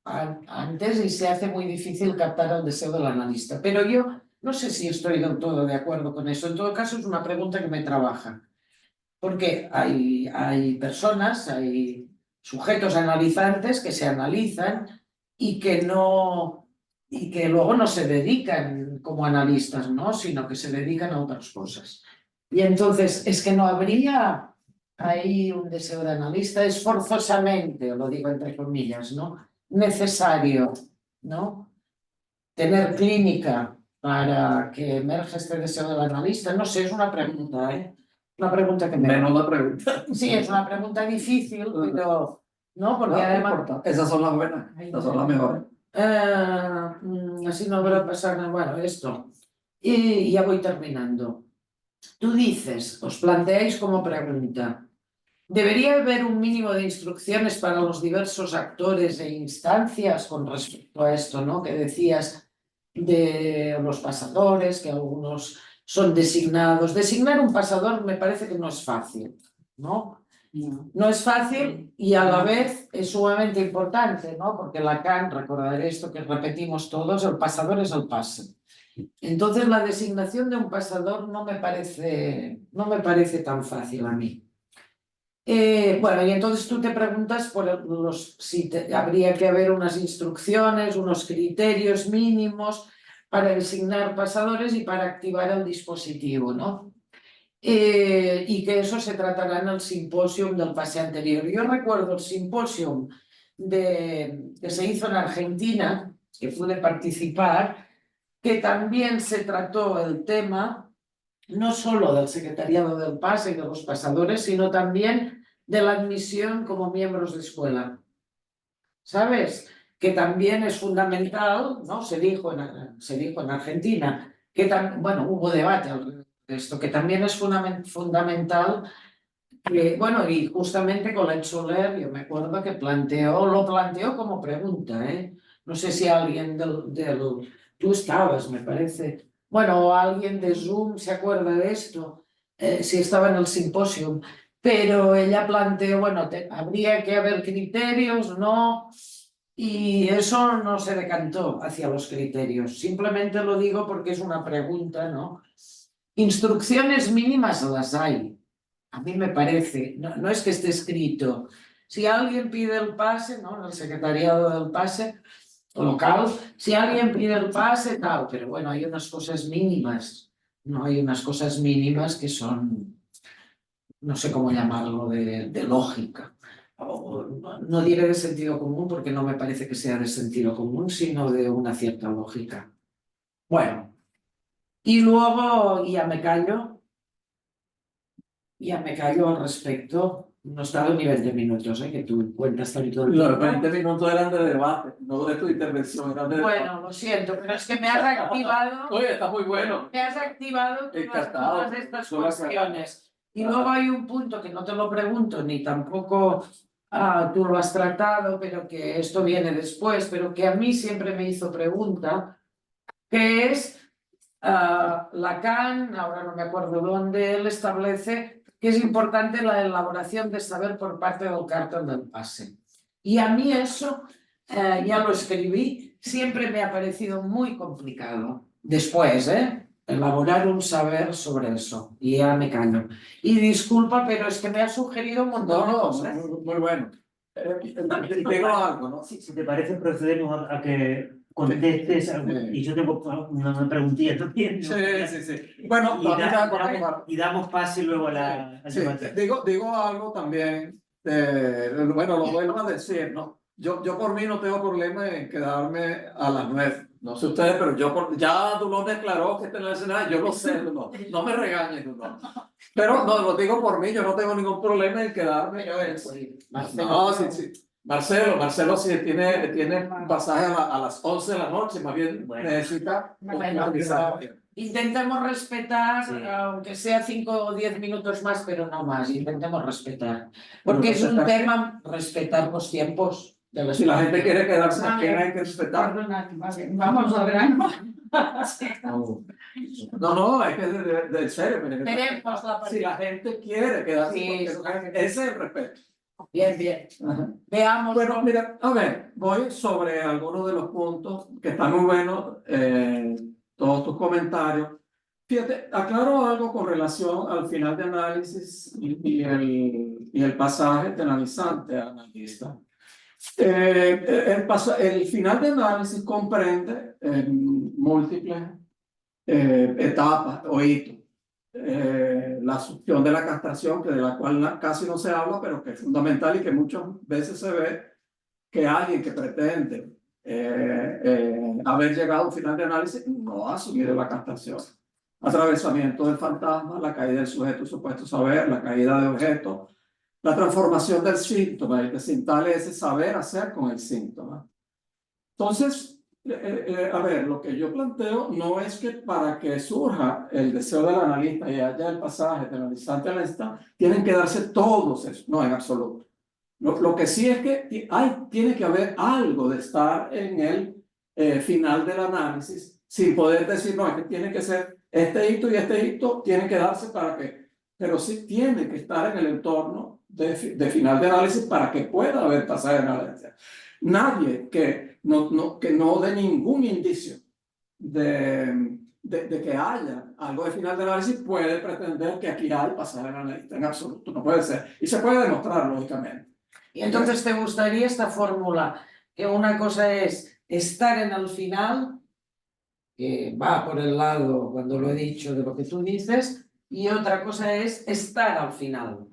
antes y se hace muy difícil captar el deseo del analista, pero yo no sé si estoy del todo de acuerdo con eso. En todo caso, es una pregunta que me trabaja, porque hay personas, hay sujetos analizantes que se analizan y que luego no se dedican como analistas, ¿no? Sino que se dedican a otras cosas. Y entonces, es que no habría ahí un deseo de analista, es forzosamente, lo digo entre comillas, ¿no? Necesario, ¿no? Tener clínica para que emerja este deseo del analista, no sé, es una pregunta, ¿eh? Una pregunta que me... Menos la pregunta. Sí, es una pregunta difícil, pero... No, porque No, además... no importa. Esas son las buenas, esas son las mejores. Así no habrá pasar nada. Bueno, esto. Y ya voy terminando. Tú dices, os planteáis como pregunta, ¿debería haber un mínimo de instrucciones para los diversos actores e instancias con respecto a esto, ¿no? Que decías de los pasadores, que algunos son designados. Designar un pasador me parece que no es fácil, ¿no? No es fácil y a la vez es sumamente importante, ¿no? Porque Lacan, recordar esto que repetimos todos, el pasador es el pase. Entonces la designación de un pasador no me parece tan fácil a mí. Bueno, y entonces tú te preguntas por si habría que haber unas instrucciones, unos criterios mínimos para designar pasadores y para activar el dispositivo, ¿no? y que eso se tratará en el simposium del pase anterior. Yo recuerdo el simposium que se hizo en Argentina, que pude participar, que también se trató el tema no solo del secretariado del pase y de los pasadores, sino también de la admisión como miembros de escuela. ¿Sabes? Que también es fundamental, ¿no? Se dijo en Argentina, que bueno, hubo debate alrededor de esto, que también es fundamental, que, bueno, y justamente Colette Soler, yo me acuerdo que lo planteó como pregunta, ¿eh? No sé si alguien tú estabas, me parece, bueno, o alguien de Zoom se acuerda de esto, si estaba en el simposio, pero ella planteó, bueno, habría que haber criterios, ¿no? Y eso no se decantó hacia los criterios. Simplemente lo digo porque es una pregunta, ¿no? Instrucciones mínimas las hay. A mí me parece, no es que esté escrito. Si alguien pide el pase, ¿no? En el secretariado del pase local, si alguien pide el pase, tal, pero bueno, hay unas cosas mínimas, ¿no? Hay unas cosas mínimas que son, no sé cómo llamarlo, de lógica. No diré de sentido común porque no me parece que sea de sentido común, sino de una cierta lógica. Bueno, y luego ya me callo al respecto. No está a nivel de minutos, que tú cuentas todo el Los tiempo. 20 minutos eran de debate, no de tu intervención, eran de debate. Bueno, lo siento, pero es que me has activado. Oye, está muy bueno. Me has activado Encantado. todas estas Solo cuestiones. Y Ajá. luego hay un punto que no te lo pregunto, ni tampoco tú lo has tratado, pero que esto viene después, pero que a mí siempre me hizo pregunta, que es Lacan, ahora no me acuerdo dónde, él establece que es importante la elaboración de saber por parte del cartón del pase. Y a mí eso, ya lo escribí, siempre me ha parecido muy complicado. Después, elaborar un saber sobre eso. Y ya me callo. Y disculpa, pero es que me ha sugerido un montón de cosas. Muy bueno. Tengo algo, ¿no? Si te parece, procedemos a que contestes y yo tengo una preguntilla también, ¿no? Sí. Bueno, y damos pase luego a la al sí, debate. digo algo también, bueno, lo vuelvo a decir, ¿no? Yo por mí no tengo problema en quedarme a las 9. No sé ustedes, pero ya Dulón declaró que está en el escenario, yo lo sé, Dulón. No me regañes, Dulón. Pero no, lo digo por mí, yo no tengo ningún problema en quedarme. No, sí. Marcelo sí tiene pasaje a las 11 de la noche, más bien necesita intentemos respetar, Sí. aunque sea 5 o 10 minutos más, pero no más, intentemos respetar. Porque es un tema, respetar los tiempos de los. Si la gente quiere quedarse aquí, hay que respetar. Vamos a ver. No, es que de serio. Veremos la Si la gente quiere quedarse, Sí, ese es el respeto. Bien. Ajá. Veamos. Bueno, mira, a ver, voy sobre algunos de los puntos que están muy buenos, todos tus comentarios. Fíjate, aclaro algo con relación al final de análisis y el pasaje penalizante a analista. El final de análisis comprende múltiples etapas o hitos. La asunción de la castración, que de la cual casi no se habla, pero que es fundamental y que muchas veces se ve que alguien que pretende haber llegado a un final de análisis no ha asumido la castración. Atravesamiento del fantasma, la caída del sujeto supuesto saber, la caída de objeto, la transformación del síntoma, el que se instale ese saber hacer con el síntoma. Entonces, a ver, lo que yo planteo no es que para que surja el deseo del analista y haya el pasaje del analizante analista, tienen que darse todos esos, no en absoluto. Lo que sí es que tiene que haber algo de estar en el final del análisis, sin poder decir, no, es que tiene que ser este hito y este hito, tienen que darse para que, pero sí tiene que estar en el entorno de final de análisis para que pueda haber pasaje de análisis. Nadie que no dé ningún indicio de que haya algo de final de análisis puede pretender que aquí hay pasaje de análisis, en absoluto, no puede ser. Y se puede demostrar, lógicamente. Y entonces, ¿te gustaría esta fórmula? Que una cosa es estar en el final, que va por el lado, cuando lo he dicho, de lo que tú dices, y otra cosa es estar al final.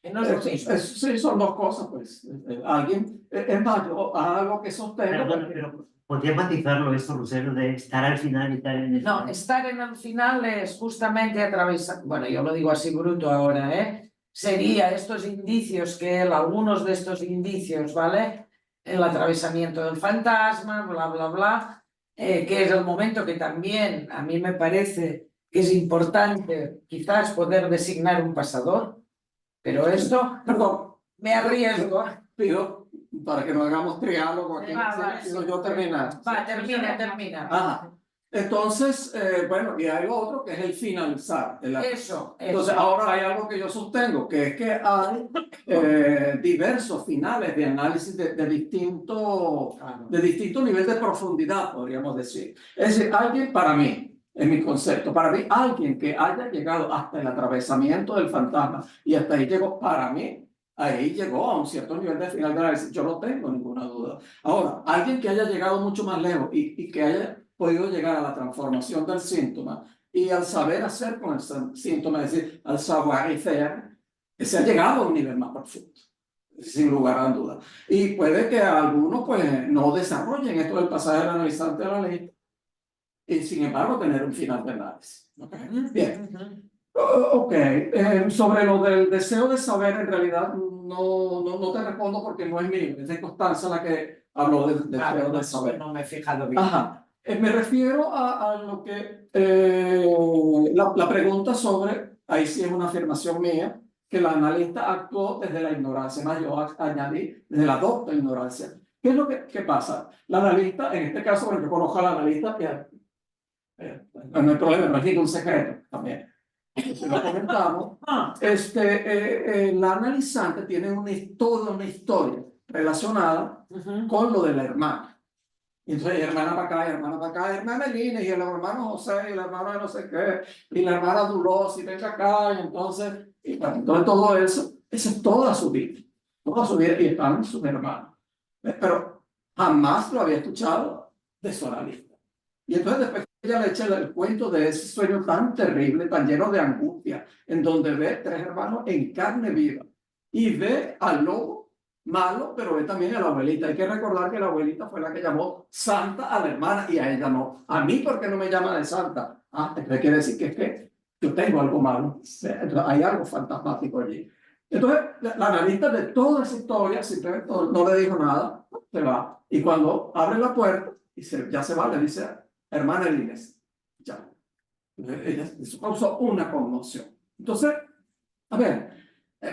Que no es lo mismo. Sí, son dos cosas, pues. Alguien, es más, yo algo que sostengo. Perdona, pero podría matizarlo esto, Rosero, de estar al final y estar en el No, final. estar en el final es justamente atravesar, bueno, yo lo digo así bruto ahora, sería estos indicios que él, algunos de estos indicios, ¿vale? El atravesamiento del fantasma, bla, bla, bla, que es el momento que también a mí me parece que es importante quizás poder designar un pasador, pero esto Perdón, me arriesgo. pido para que no hagamos triálogo aquí, pido yo terminar. Va, termina. Ajá. Entonces, bueno, y hay otro que es el finalizar. Eso. Entonces, ahora hay algo que yo sostengo, que es que hay diversos finales de análisis de distinto nivel de profundidad, podríamos decir. Es decir, alguien, para mí, en mi concepto, para mí, alguien que haya llegado hasta el atravesamiento del fantasma y hasta ahí llegó, para mí, ahí llegó a un cierto nivel de final de análisis. Yo no tengo ninguna duda. Ahora, alguien que haya llegado mucho más lejos y que haya podido llegar a la transformación del síntoma y al saber hacer con el síntoma, es decir, al savoir-faire, se ha llegado a un nivel más profundo, sin lugar a dudas. Y puede que algunos pues no desarrollen esto del pasaje del analizante a la ley y sin embargo tener un final de análisis. ¿Okay? Bien. Ok, sobre lo del deseo de saber, en realidad no te respondo porque no es mío, es de Constanza la que habló del deseo de saber. No me he fijado bien. Ajá. Me refiero a lo que la pregunta sobre, ahí sí es una afirmación mía, que el analista actuó desde la ignorancia, más yo añadí desde la docta ignorancia. ¿Qué es lo que pasa? El analista, en este caso, bueno, yo conozco al analista, no hay problema, no es ningún secreto también. Si lo comentamos, el analizante tiene toda una historia relacionada con lo de la hermana. Y entonces, hermana para acá, hermana para acá, hermana Elina, y el hermano José, y el hermano de no sé qué, y la hermana Dulos, y venga acá, y entonces, todo eso, es toda su vida, y están sus hermanos. Pero jamás lo había escuchado de su analista. Y entonces después ella le echa el cuento de ese sueño tan terrible, tan lleno de angustia, en donde ve tres hermanos en carne viva, y ve al lobo malo, pero ve también a la abuelita. Hay que recordar que la abuelita fue la que llamó santa a la hermana y a ella no. A mí, ¿por qué no me llama de santa? Entonces quiere decir que es que yo tengo algo malo. Entonces, hay algo fantasmático allí. Entonces, la analista de toda esa historia, simplemente no le dijo nada, se va. Y cuando abre la puerta, y ya se va, le dice, hermana Elines, ya. Eso causó una conmoción. Entonces, a ver,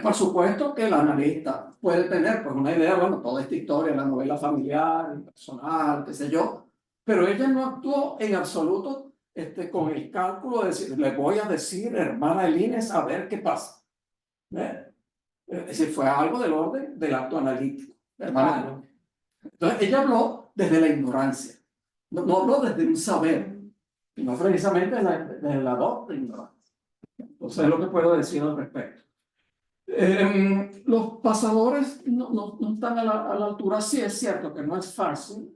por supuesto que el analista puede tener pues, una idea, bueno, toda esta historia, la novela familiar, personal, qué sé yo, pero ella no actuó en absoluto con el cálculo de decir, le voy a decir, hermana Elines, a ver qué pasa. Es decir, fue algo del orden del acto analítico. Hermana. Entonces, ella habló desde la ignorancia, no habló desde un saber, sino precisamente desde la doctrina ignorancia. Entonces, es lo que puedo decir al respecto. Los pasadores no están a la altura. Sí, es cierto que no es fácil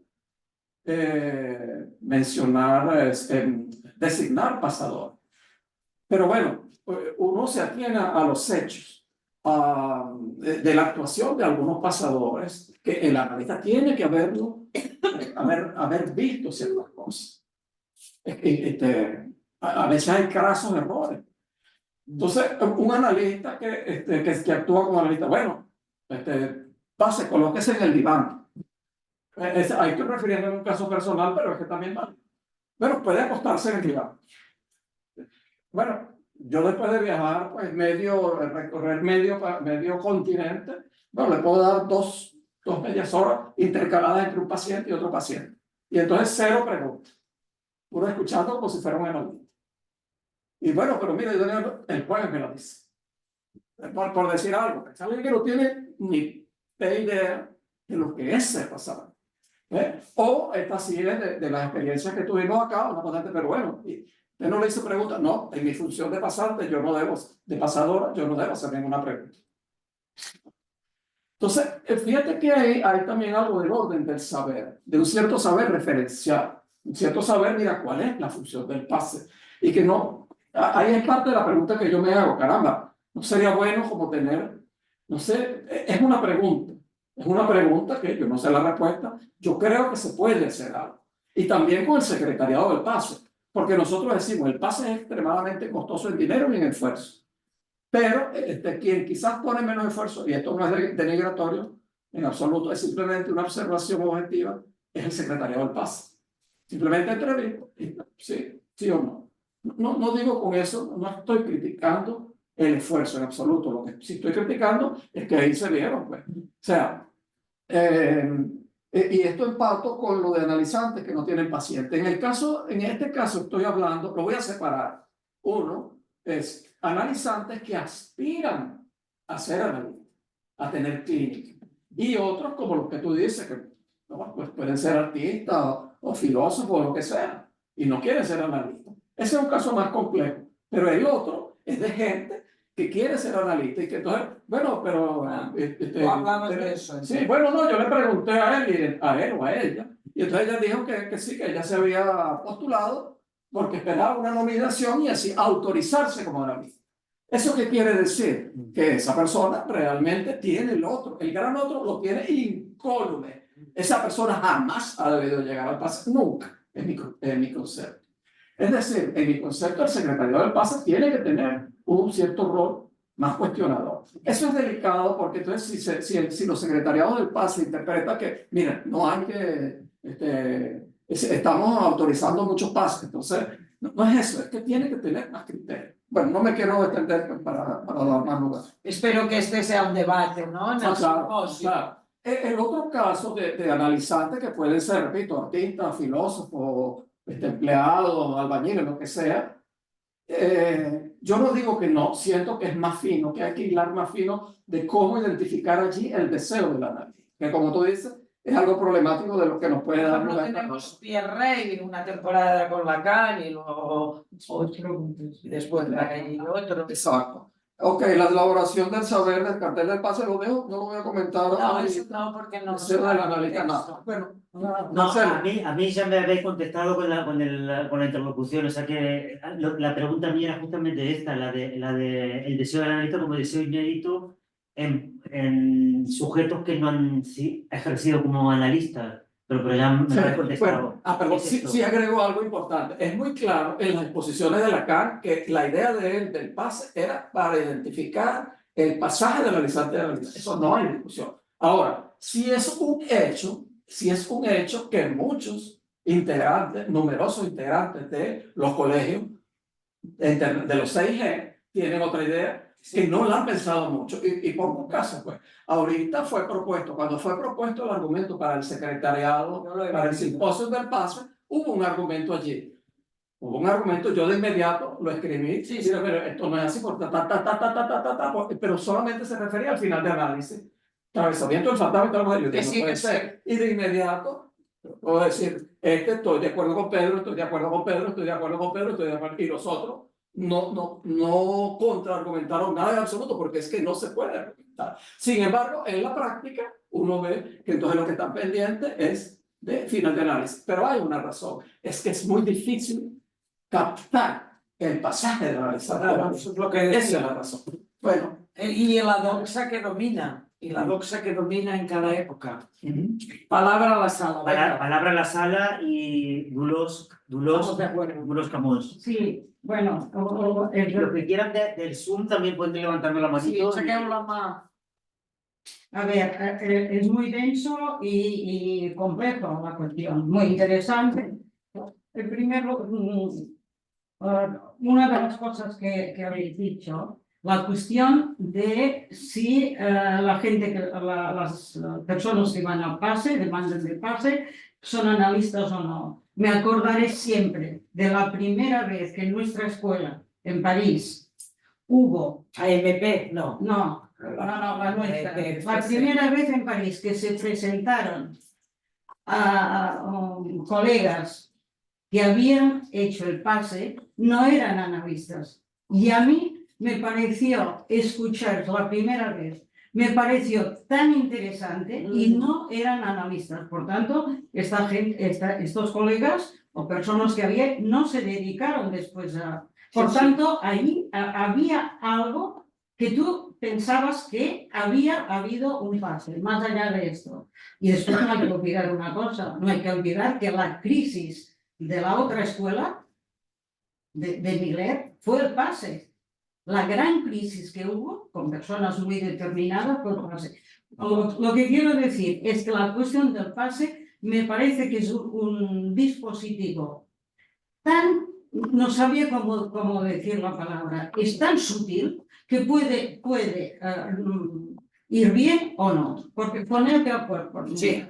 mencionar, designar pasador. Pero bueno, uno se atiene a los hechos de la actuación de algunos pasadores, que el analista tiene que haber visto ciertas cosas. A veces hay crasos errores. Entonces, un analista que actúa como analista, bueno, pase, colóquese en el diván. Hay que refiriendo a un caso personal, pero es que también vale. Bueno, puede acostarse en el diván. Bueno, yo después de viajar, pues recorrer medio continente, bueno, le puedo dar dos medias horas intercaladas entre un paciente y otro paciente. Y entonces cero preguntas. Uno escuchando como si fuera un analista. Y bueno, pero mire, el jueves me lo dice. Por decir algo, es alguien que no tiene ni idea de lo que es ser pasador. O esta sí es de las experiencias que tuvimos acá, una pasante, pero bueno, y usted no le hizo pregunta. No, en mi función de pasante, de pasadora, yo no debo hacer ninguna pregunta. Entonces, fíjate que hay también algo del orden del saber, de un cierto saber referencial, un cierto saber, mira cuál es la función del pase, y que no ahí es parte de la pregunta que yo me hago, caramba, ¿no sería bueno como tener, no sé, es una pregunta que yo no sé la respuesta, yo creo que se puede hacer algo. Y también con el secretariado del pase, porque nosotros decimos, el pase es extremadamente costoso en dinero y en esfuerzo, pero quien quizás pone menos esfuerzo, y esto no es denigratorio en absoluto, es simplemente una observación objetiva, es el secretariado del pase. Simplemente entrevisto, sí, sí o no. No digo con eso, no estoy criticando el esfuerzo en absoluto, lo que sí estoy criticando es que ahí se vieron, pues. O sea, y esto empato con lo de analizantes que no tienen paciente. En este caso estoy hablando, lo voy a separar. Uno es analizantes que aspiran a ser analistas, a tener clínica. Y otros como los que tú dices, que no, pues pueden ser artistas o filósofos o lo que sea, y no quieren ser analistas. Ese es un caso más complejo. Pero el otro es de gente que quiere ser analista y que entonces, bueno, pero... Tú hablabas de eso. Sí, bueno, no, yo le pregunté a él o a ella, y entonces ella dijo que sí, que ella se había postulado porque esperaba una nominación y así autorizarse como analista. ¿Eso qué quiere decir? Que esa persona realmente tiene el otro, el gran otro lo tiene incólume. Esa persona jamás ha debido llegar al pase, nunca, en mi concepto. Es decir, en mi concepto, el secretario del pase tiene que tener un cierto rol más cuestionador. Eso es delicado porque entonces si los secretariados del pase interpretan que, mira, no hay que, estamos autorizando muchos pases, entonces no es eso, es que tiene que tener más criterio. Bueno, no me quiero extender para dar más lugar. Espero que este sea un debate, ¿no? En el simposio. Claro. El otro caso de analizantes que pueden ser, repito, artistas, filósofos, empleados, albañiles, lo que sea, yo no digo que no, siento que es más fino, que hay que hilar más fino de cómo identificar allí el deseo del análisis, que como tú dices, es algo problemático de lo que nos puede dar. No tenemos Pierre Rey, una temporada con Lacan y luego otro, y después Rey y otro. Exacto. Ok, la elaboración del saber del cartel del pase lo dejo, no lo voy a comentar. No, eso no, porque no sé del analista nada. Bueno, no, a mí ya me habéis contestado con la interlocución, o sea que la pregunta mía era justamente esta, la de el deseo del analista como deseo inédito en sujetos que no han ejercido como analistas, pero ya me lo habéis contestado. Bueno, perdón, sí agrego algo importante. Es muy claro en las exposiciones de Lacan que la idea de él del pase era para identificar el pasaje del analizante de analistas. Eso no hay discusión. Ahora, si es un hecho que muchos integrantes, numerosos integrantes de los colegios, de los 6G, tienen otra idea que no la han pensado mucho. Y pongo un caso, pues. Ahorita cuando fue propuesto el argumento para el secretariado, para el simposio del pase, hubo un argumento allí. Hubo un argumento, yo de inmediato lo escribí, pero esto no es así, pero solamente se refería al final de análisis. Atravesamiento del fantasma y tal, no puede ser. Y de inmediato puedo decir, estoy de acuerdo con Pedro, estoy de acuerdo con Pedro, estoy de acuerdo con Pedro, estoy de acuerdo, y los otros no contraargumentaron nada en absoluto, porque es que no se puede argumentar. Sin embargo, en la práctica, uno ve que entonces lo que está pendiente es de final de análisis. Pero hay una razón, es que es muy difícil captar el pasaje de la análisis. Eso es lo que esa es la razón. Bueno. Y la doxa que domina, en cada época. Palabra a la sala. Palabra a la sala y Dulos Camós. Sí, bueno, Los que quieran del Zoom también pueden levantarme la manito. Sí, saquemos la mano. a ver, es muy denso y complejo la cuestión, muy interesante. El primero, una de las cosas que habéis dicho, la cuestión de si las personas que van al pase, demandan de pase, son analistas o no. Me acordaré siempre de la primera vez que en nuestra escuela, en París, hubo... AMP, no. No, la nuestra. La primera vez en París que se presentaron a colegas que habían hecho el pase, no eran analistas. Y a mí me pareció escuchar la primera vez, me pareció tan interesante y no eran analistas. Por tanto, estos colegas o personas que había no se dedicaron después Por tanto, ahí había algo que tú pensabas que había habido un pase, más allá de esto. Y después no hay que olvidar una cosa, no hay que olvidar que la crisis de la otra escuela, de Milet, fue el pase. La gran crisis que hubo, con personas muy determinadas, fue el pase. Lo que quiero decir es que la cuestión del pase me parece que es un dispositivo tan, no sabía cómo decir la palabra, es tan sutil que puede ir bien o no, porque ponerte a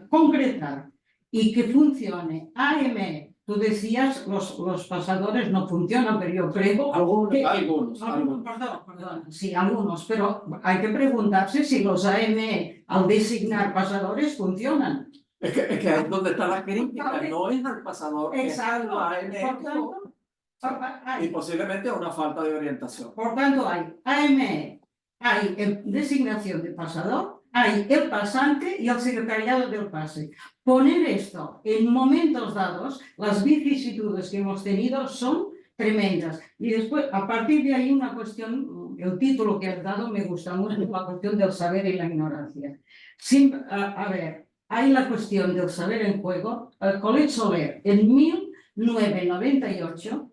concretar y que funcione AME. Tú decías, los pasadores no funcionan, pero yo creo que... Algunos. Perdón, sí, algunos, pero hay que preguntarse si los AME, al designar pasadores, funcionan. Es que ahí es donde está la crítica, no es al pasador, Exacto. y posiblemente una falta de orientación. Por tanto, hay AME, hay designación de pasador, hay el pasante y el secretariado del pase. Poner esto en momentos dados, las vicisitudes que hemos tenido son tremendas. Y después, a partir de ahí, una cuestión, el título que has dado me gusta mucho, la cuestión del saber y la ignorancia. A ver, hay la cuestión del saber en juego. Colette Soler, en 1998,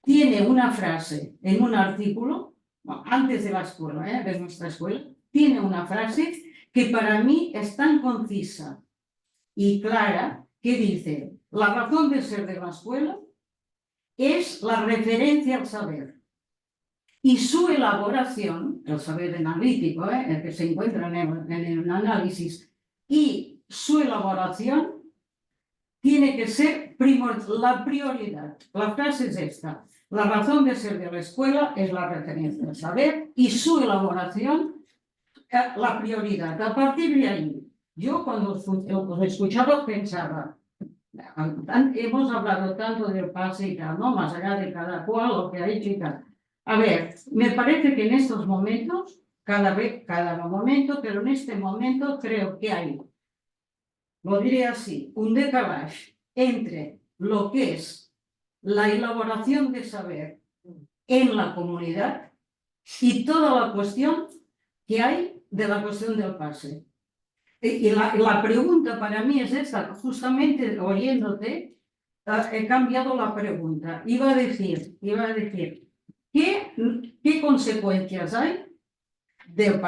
tiene una frase en un artículo, antes de la escuela, de nuestra escuela, tiene una frase que para mí es tan concisa y clara que dice: la razón de ser de la escuela es la referencia al saber y su elaboración, el saber analítico, el que se encuentra en el análisis, y su elaboración tiene que ser la prioridad. La frase es esta: la razón de ser de la escuela es la referencia al saber y su elaboración la prioridad. A partir de ahí, yo cuando os escuchaba pensaba, hemos hablado tanto del pase y tal, ¿no? Más allá de cada cual, lo que ha hecho y tal. A ver, me parece que en estos momentos, cada momento, pero en este momento creo que hay, lo diré así, un decalaje entre lo que es la elaboración de saber en la comunidad y toda la cuestión que hay de la cuestión del pase. Y la pregunta para mí es esta, justamente oyéndote, he cambiado la pregunta. Iba a decir, ¿qué consecuencias hay del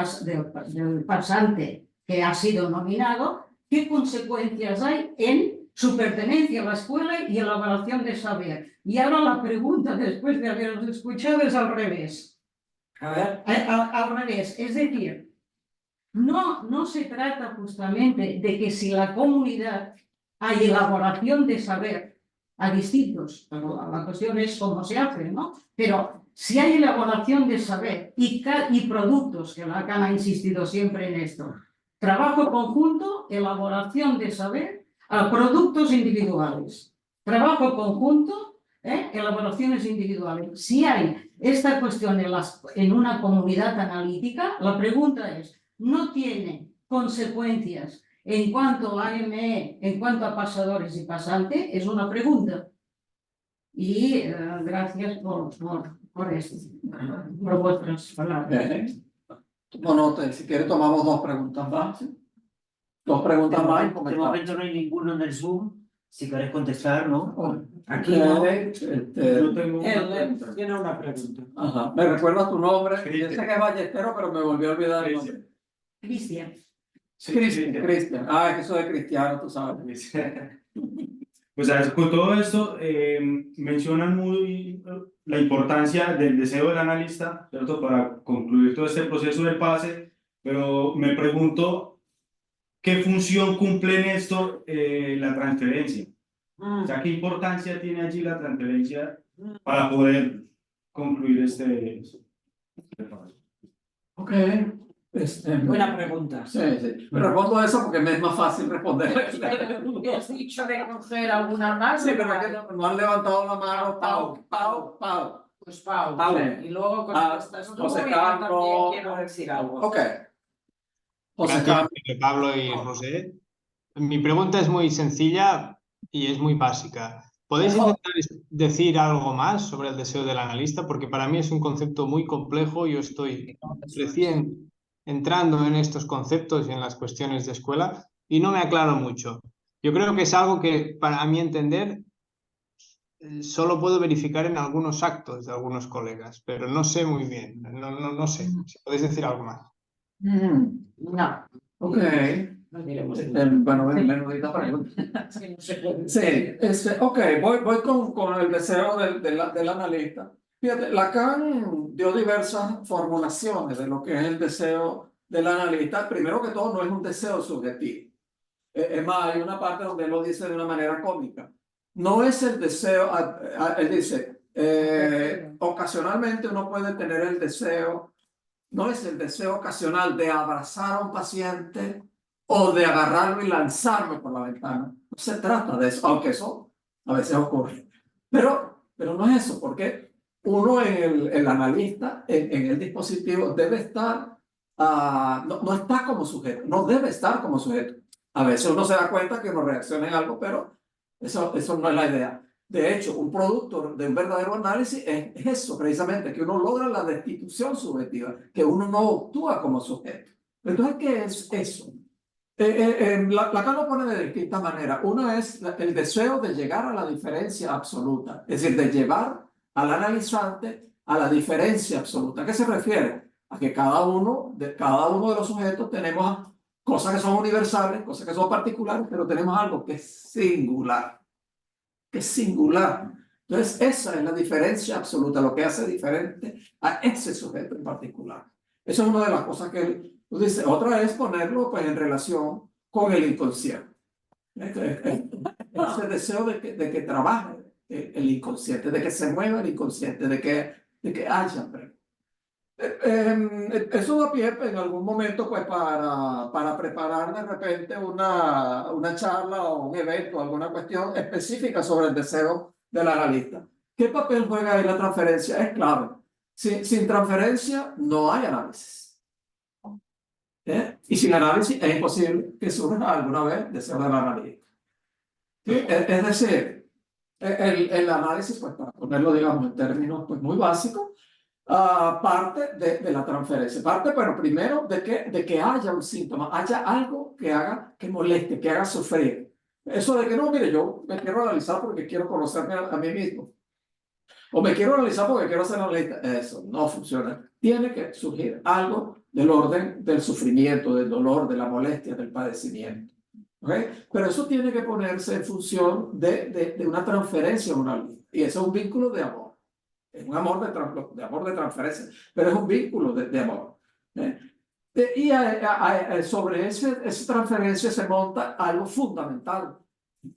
pasante que ha sido nominado? ¿Qué consecuencias hay en su pertenencia a la escuela y elaboración de saber? Y ahora la pregunta, después de haberos escuchado, es al revés. A ver. Al revés, es decir, no se trata justamente de que si la comunidad hay elaboración de saber a distintos, pero la cuestión es cómo se hace, ¿no? Pero si hay elaboración de saber y productos, que Lacan ha insistido siempre en esto, trabajo conjunto, elaboración de saber, a productos individuales. Trabajo conjunto, elaboraciones individuales. Si hay esta cuestión en una comunidad analítica, la pregunta es, ¿no tiene consecuencias en cuanto a AME, en cuanto a pasadores y pasante? Es una pregunta. Y gracias por esto, por vuestras palabras. Bueno, si quieres tomamos dos preguntas más. Dos preguntas más. De momento no hay ninguno en el Zoom. Si queréis contestar, ¿no? Aquí no. Yo tengo una Él pregunta. tiene una pregunta. Ajá. ¿Me recuerdas tu nombre? Cristian. Yo sé que es Ballestero, pero me volví a olvidar el nombre. Cristian. Cristian. Ah, es que eso de cristiano, tú sabes. Pues a ver, con todo esto mencionan muy la importancia del deseo del analista, ¿cierto? Para concluir todo este proceso del pase, pero me pregunto qué función cumple en esto la transferencia. O sea, ¿qué importancia tiene allí la transferencia para poder concluir este pase? Ok. Buena pregunta. Sí. Respondo eso porque me es más fácil responder. ¿Has dicho de coger alguna más? Sí, pero es que no han levantado la mano. Pau. Pues Pau. Sí. Y luego contestas tú José y yo también Carlos. quiero decir algo. Ok. José Gracias, Carlos. Pablo y José. Mi pregunta es muy sencilla y es muy básica. ¿Podéis Mejor. intentar decir algo más sobre el deseo del analista? Porque para mí es un concepto muy complejo. Yo estoy recién entrando en estos conceptos y en las cuestiones de escuela y no me aclaro mucho. Yo creo que es algo que, para mi entender, solo puedo verificar en algunos actos de algunos colegas, pero no sé muy bien. No sé. Si podéis decir algo más. No, Ok. no diremos. Bueno, menudita pregunta. Sí, no se puede. Sí, ok, voy con el deseo del analista. Fíjate, Lacan dio diversas formulaciones de lo que es el deseo del analista. Primero que todo, no es un deseo subjetivo. Es más, hay una parte donde él lo dice de una manera cómica. No es el deseo, él dice, ocasionalmente uno puede tener el deseo, no es el deseo ocasional de abrazar a un paciente o de agarrarlo y lanzarlo por la ventana. No se trata de eso, aunque eso a veces ocurre. Pero no es eso, porque uno el analista, en el dispositivo, debe estar, no está como sujeto, no debe estar como sujeto. A veces uno se da cuenta que uno reacciona en algo, pero eso no es la idea. De hecho, un producto de un verdadero análisis es eso, precisamente, que uno logra la destitución subjetiva, que uno no actúa como sujeto. Entonces, ¿qué es eso? Lacan lo pone de distintas maneras. Uno es el deseo de llegar a la diferencia absoluta, es decir, de llevar al analizante a la diferencia absoluta. ¿A qué se refiere? A que cada uno de los sujetos tenemos cosas que son universales, cosas que son particulares, pero tenemos algo que es singular. Que es singular. Entonces, esa es la diferencia absoluta, lo que hace diferente a ese sujeto en particular. Esa es una de las cosas que él dice. Otra es ponerlo pues, en relación con el inconsciente. Ese deseo de que trabaje el inconsciente, de que se mueva el inconsciente, de que haya. Eso da pie en algún momento pues, para preparar de repente una charla o un evento, alguna cuestión específica sobre el deseo del analista. ¿Qué papel juega ahí la transferencia? Es clave. Sin transferencia no hay análisis. Y sin análisis es imposible que surja alguna vez deseo del analista. Es decir, el análisis, pues para ponerlo digamos en términos pues, muy básicos, parte de la transferencia. Parte, pero primero de que haya un síntoma, haya algo que haga, que moleste, que haga sufrir. Eso de que no, mire, yo me quiero analizar porque quiero conocerme a mí mismo. O me quiero analizar porque quiero ser analista. Eso no funciona. Tiene que surgir algo del orden del sufrimiento, del dolor, de la molestia, del padecimiento. ¿Okay? Pero eso tiene que ponerse en función de una transferencia a una línea. Y eso es un vínculo de amor. Es un amor de amor de transferencia, pero es un vínculo de amor. Y sobre esa transferencia se monta algo fundamental,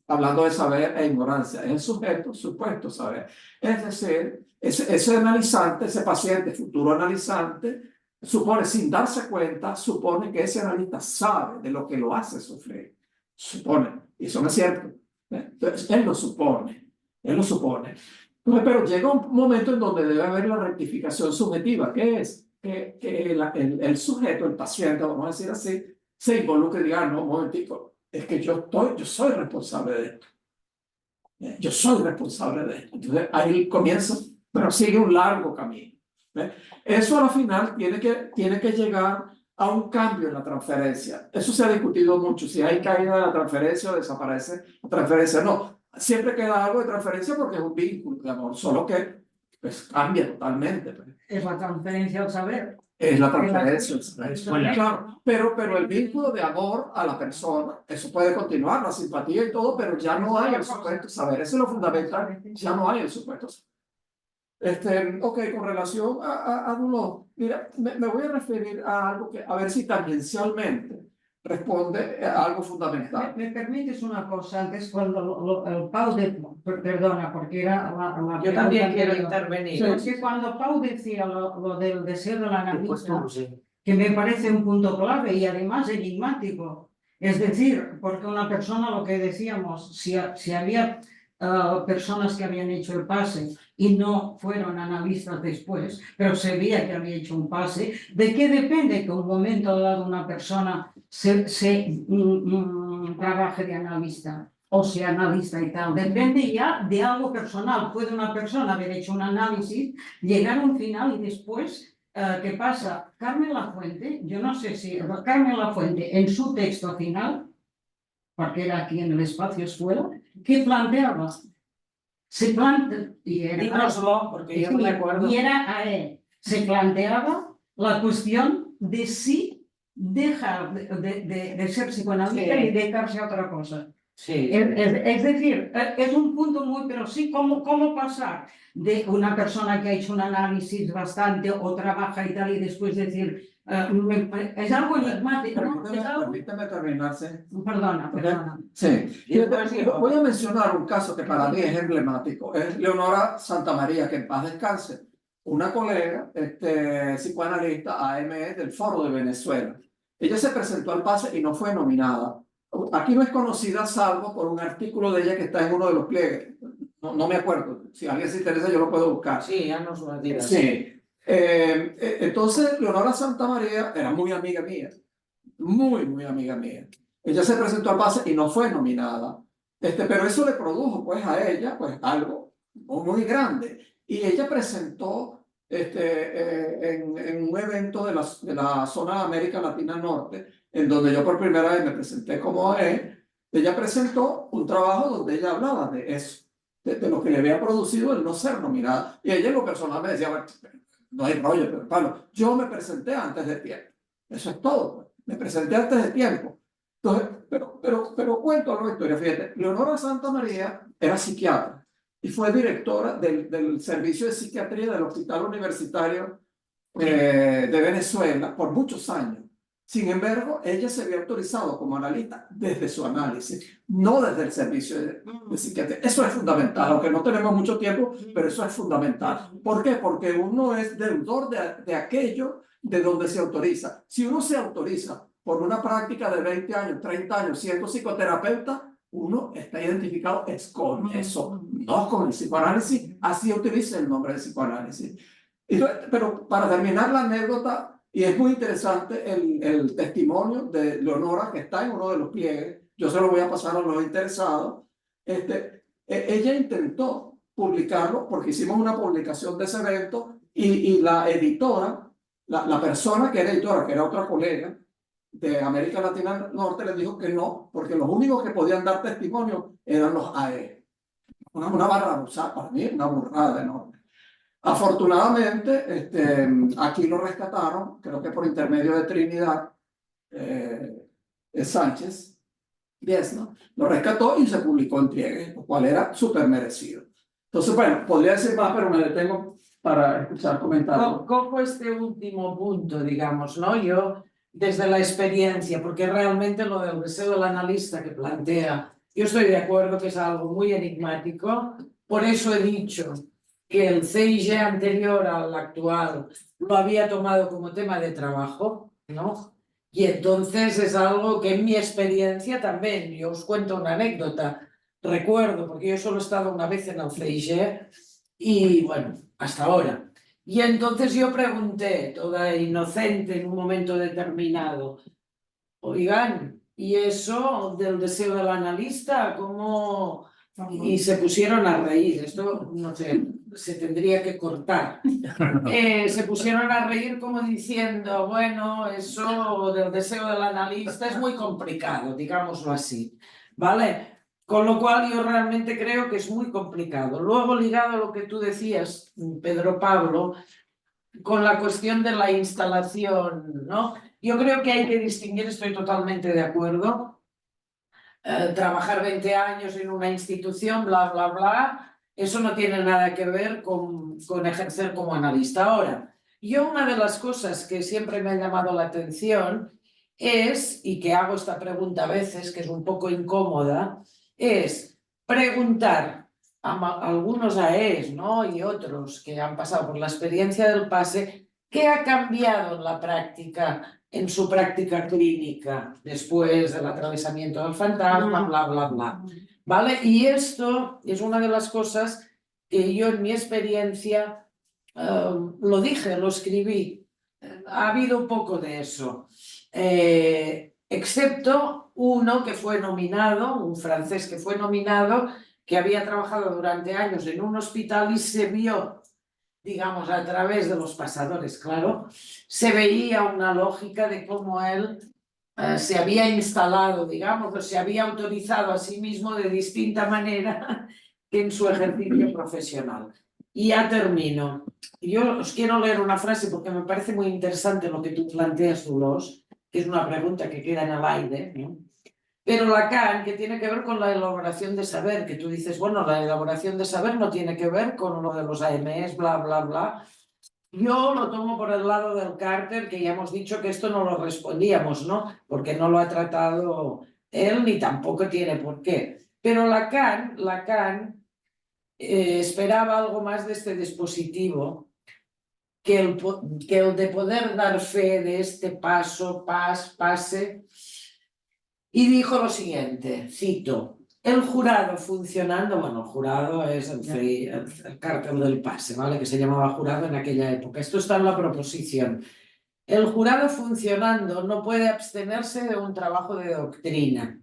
hablando de saber e ignorancia. Es el sujeto, supuesto saber. Es decir, ese analizante, ese paciente, futuro analizante, supone, sin darse cuenta, supone que ese analista sabe de lo que lo hace sufrir. Supone, y eso no es cierto. Entonces, él lo supone. Pero llega un momento en donde debe haber la rectificación subjetiva, que es que el sujeto, el paciente, vamos a decir así, se involucre y diga, no, un momentico, es que yo soy responsable de esto. Yo soy responsable de esto. Entonces ahí comienza, pero sigue un largo camino. Eso al final tiene que llegar a un cambio en la transferencia. Eso se ha discutido mucho, si hay caída de la transferencia o desaparece la transferencia. No, siempre queda algo de transferencia porque es un vínculo de amor, solo que pues, cambia totalmente. Es la transferencia al saber. Es la transferencia. Bueno, Claro, pero el vínculo de amor a la persona, eso puede continuar, la simpatía y todo, pero ya no hay el supuesto saber. Eso es lo fundamental, ya no hay el supuesto saber. Ok, con relación a Dulot, mira, me voy a referir a algo que, a ver si tangencialmente responde a algo fundamental. Me permites una cosa antes, cuando el Pau perdona, porque era la Yo también quiero anterior. intervenir. Porque cuando Pau decía lo del deseo del pues analista, tú, sí. que me parece un punto clave y además enigmático. Es decir, porque una persona, lo que decíamos, si había personas que habían hecho el pase y no fueron analistas después, pero se veía que había hecho un pase, ¿de qué depende que un momento dado una persona se trabaje de analista? o sea analista y tal. Depende ya de algo personal. Puede una persona haber hecho un análisis, llegar a un final y después, ¿qué pasa? Carmen Lafuente, yo no sé si Carmen Lafuente en su texto final, porque era aquí en el espacio escuela, ¿qué planteaba? Se plantea, Dínoslo, porque yo no me acuerdo. y era se planteaba la cuestión de si dejar de ser psicoanalista y dedicarse a otra cosa. Sí. Es decir, es un punto muy, pero sí, ¿cómo pasar de una persona que ha hecho un análisis bastante o trabaja y tal y después decir, es algo enigmático, ¿no? Permíteme terminarse. Perdona. Sí, voy a mencionar un caso que para mí es emblemático. Es Leonora Santamaría, que en paz descanse, una colega psicoanalista AME del Foro de Venezuela. Ella se presentó al PASE y no fue nominada. Aquí no es conocida salvo por un artículo de ella que está en uno de los pliegues. No me acuerdo. Si a alguien se interesa, yo lo puedo buscar. Sí, ya nos lo dirás. Sí. Entonces, Leonora Santamaría era muy amiga mía. Muy amiga mía. Ella se presentó al PASE y no fue nominada. Pero eso le produjo pues a ella pues algo muy grande. Y ella presentó en un evento de la zona de América Latina Norte, en donde yo por primera vez me presenté como ella presentó un trabajo donde ella hablaba de eso, de lo que le había producido el no ser nominada. Y ella en lo personal me decía, bueno, no hay rollo, pero Pablo, yo me presenté antes de tiempo. Eso es todo. Me presenté antes de tiempo. Entonces, pero cuento la historia. Fíjate, Leonora Santamaría era psiquiatra y fue directora del Servicio de Psiquiatría del Hospital Universitario de Venezuela por muchos años. Sin embargo, ella se había autorizado como analista desde su análisis, no desde el servicio de psiquiatría. Eso es fundamental, aunque no tenemos mucho tiempo, pero eso es fundamental. ¿Por qué? Porque uno es deudor de aquello de donde se autoriza. Si uno se autoriza por una práctica de 20 años, 30 años, siendo psicoterapeuta, uno está identificado es con eso, no con el psicoanálisis. Así utiliza el nombre de psicoanálisis. Pero para terminar la anécdota, y es muy interesante el testimonio de Leonora, que está en uno de los pliegues, yo se lo voy a pasar a los interesados. Ella intentó publicarlo porque hicimos una publicación de ese evento y la editora, la persona que era editora, que era otra colega de América Latina Norte, le dijo que no, porque los únicos que podían dar testimonio eran los AE. Una barra, para mí, una burrada enorme. Afortunadamente, aquí lo rescataron, creo que por intermedio de Trinidad Sánchez, ¿no? Lo rescató y se publicó en pliegue, lo cual era súper merecido. Entonces, bueno, podría decir más, pero me detengo para escuchar comentarios. Cojo este último punto, digamos, ¿no? Yo, desde la experiencia, porque realmente lo del deseo del analista que plantea, yo estoy de acuerdo que es algo muy enigmático, por eso he dicho que el CIG anterior al actual lo había tomado como tema de trabajo, ¿no? Y entonces es algo que en mi experiencia también, yo os cuento una anécdota, recuerdo, porque yo solo he estado una vez en el CIG y bueno, hasta ahora. Y entonces yo pregunté, toda inocente en un momento determinado, oigan, ¿y eso del deseo del analista, cómo...? Y se pusieron a reír, esto no sé, se tendría que cortar. Se pusieron a reír como diciendo, bueno, eso del deseo del analista es muy complicado, digámoslo así, ¿vale? Con lo cual yo realmente creo que es muy complicado. Luego, ligado a lo que tú decías, Pedro Pablo, con la cuestión de la instalación, ¿no? Yo creo que hay que distinguir, estoy totalmente de acuerdo, trabajar 20 años en una institución, bla, bla, bla, eso no tiene nada que ver con ejercer como analista. Ahora, yo una de las cosas que siempre me ha llamado la atención es, y que hago esta pregunta a veces, que es un poco incómoda, es preguntar a algunos AES, ¿no? Y otros que han pasado por la experiencia del PASE, ¿qué ha cambiado en la práctica, en su práctica clínica, después del atravesamiento del fantasma, bla, bla, bla? ¿Vale? Y esto es una de las cosas que yo en mi experiencia lo dije, lo escribí. Ha habido un poco de eso. excepto uno que fue nominado, un francés que fue nominado, que había trabajado durante años en un hospital y se vio, digamos, a través de los pasadores, claro, se veía una lógica de cómo él se había instalado, digamos, o se había autorizado a sí mismo de distinta manera que en su ejercicio profesional. Y ya termino. Yo os quiero leer una frase porque me parece muy interesante lo que tú planteas, Dolors, que es una pregunta que queda en el aire, ¿no? Pero Lacan, que tiene que ver con la elaboración de saber, que tú dices, bueno, la elaboración de saber no tiene que ver con lo de los AMS, bla, bla, bla. Yo lo tomo por el lado del Carter, que ya hemos dicho que esto no lo respondíamos, ¿no? Porque no lo ha tratado él ni tampoco tiene por qué. Pero Lacan esperaba algo más de este dispositivo que el de poder dar fe de este paso, pase, y dijo lo siguiente, cito, el jurado funcionando, bueno, el jurado es el cártel del pase, ¿vale? Que se llamaba jurado en aquella época. Esto está en la proposición. El jurado funcionando no puede abstenerse de un trabajo de doctrina,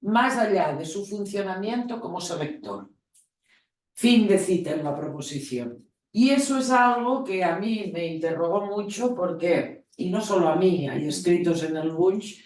más allá de su funcionamiento como selector. Fin de cita en la proposición. Y eso es algo que a mí me interrogó mucho porque, y no solo a mí, hay escritos en el Wunsch,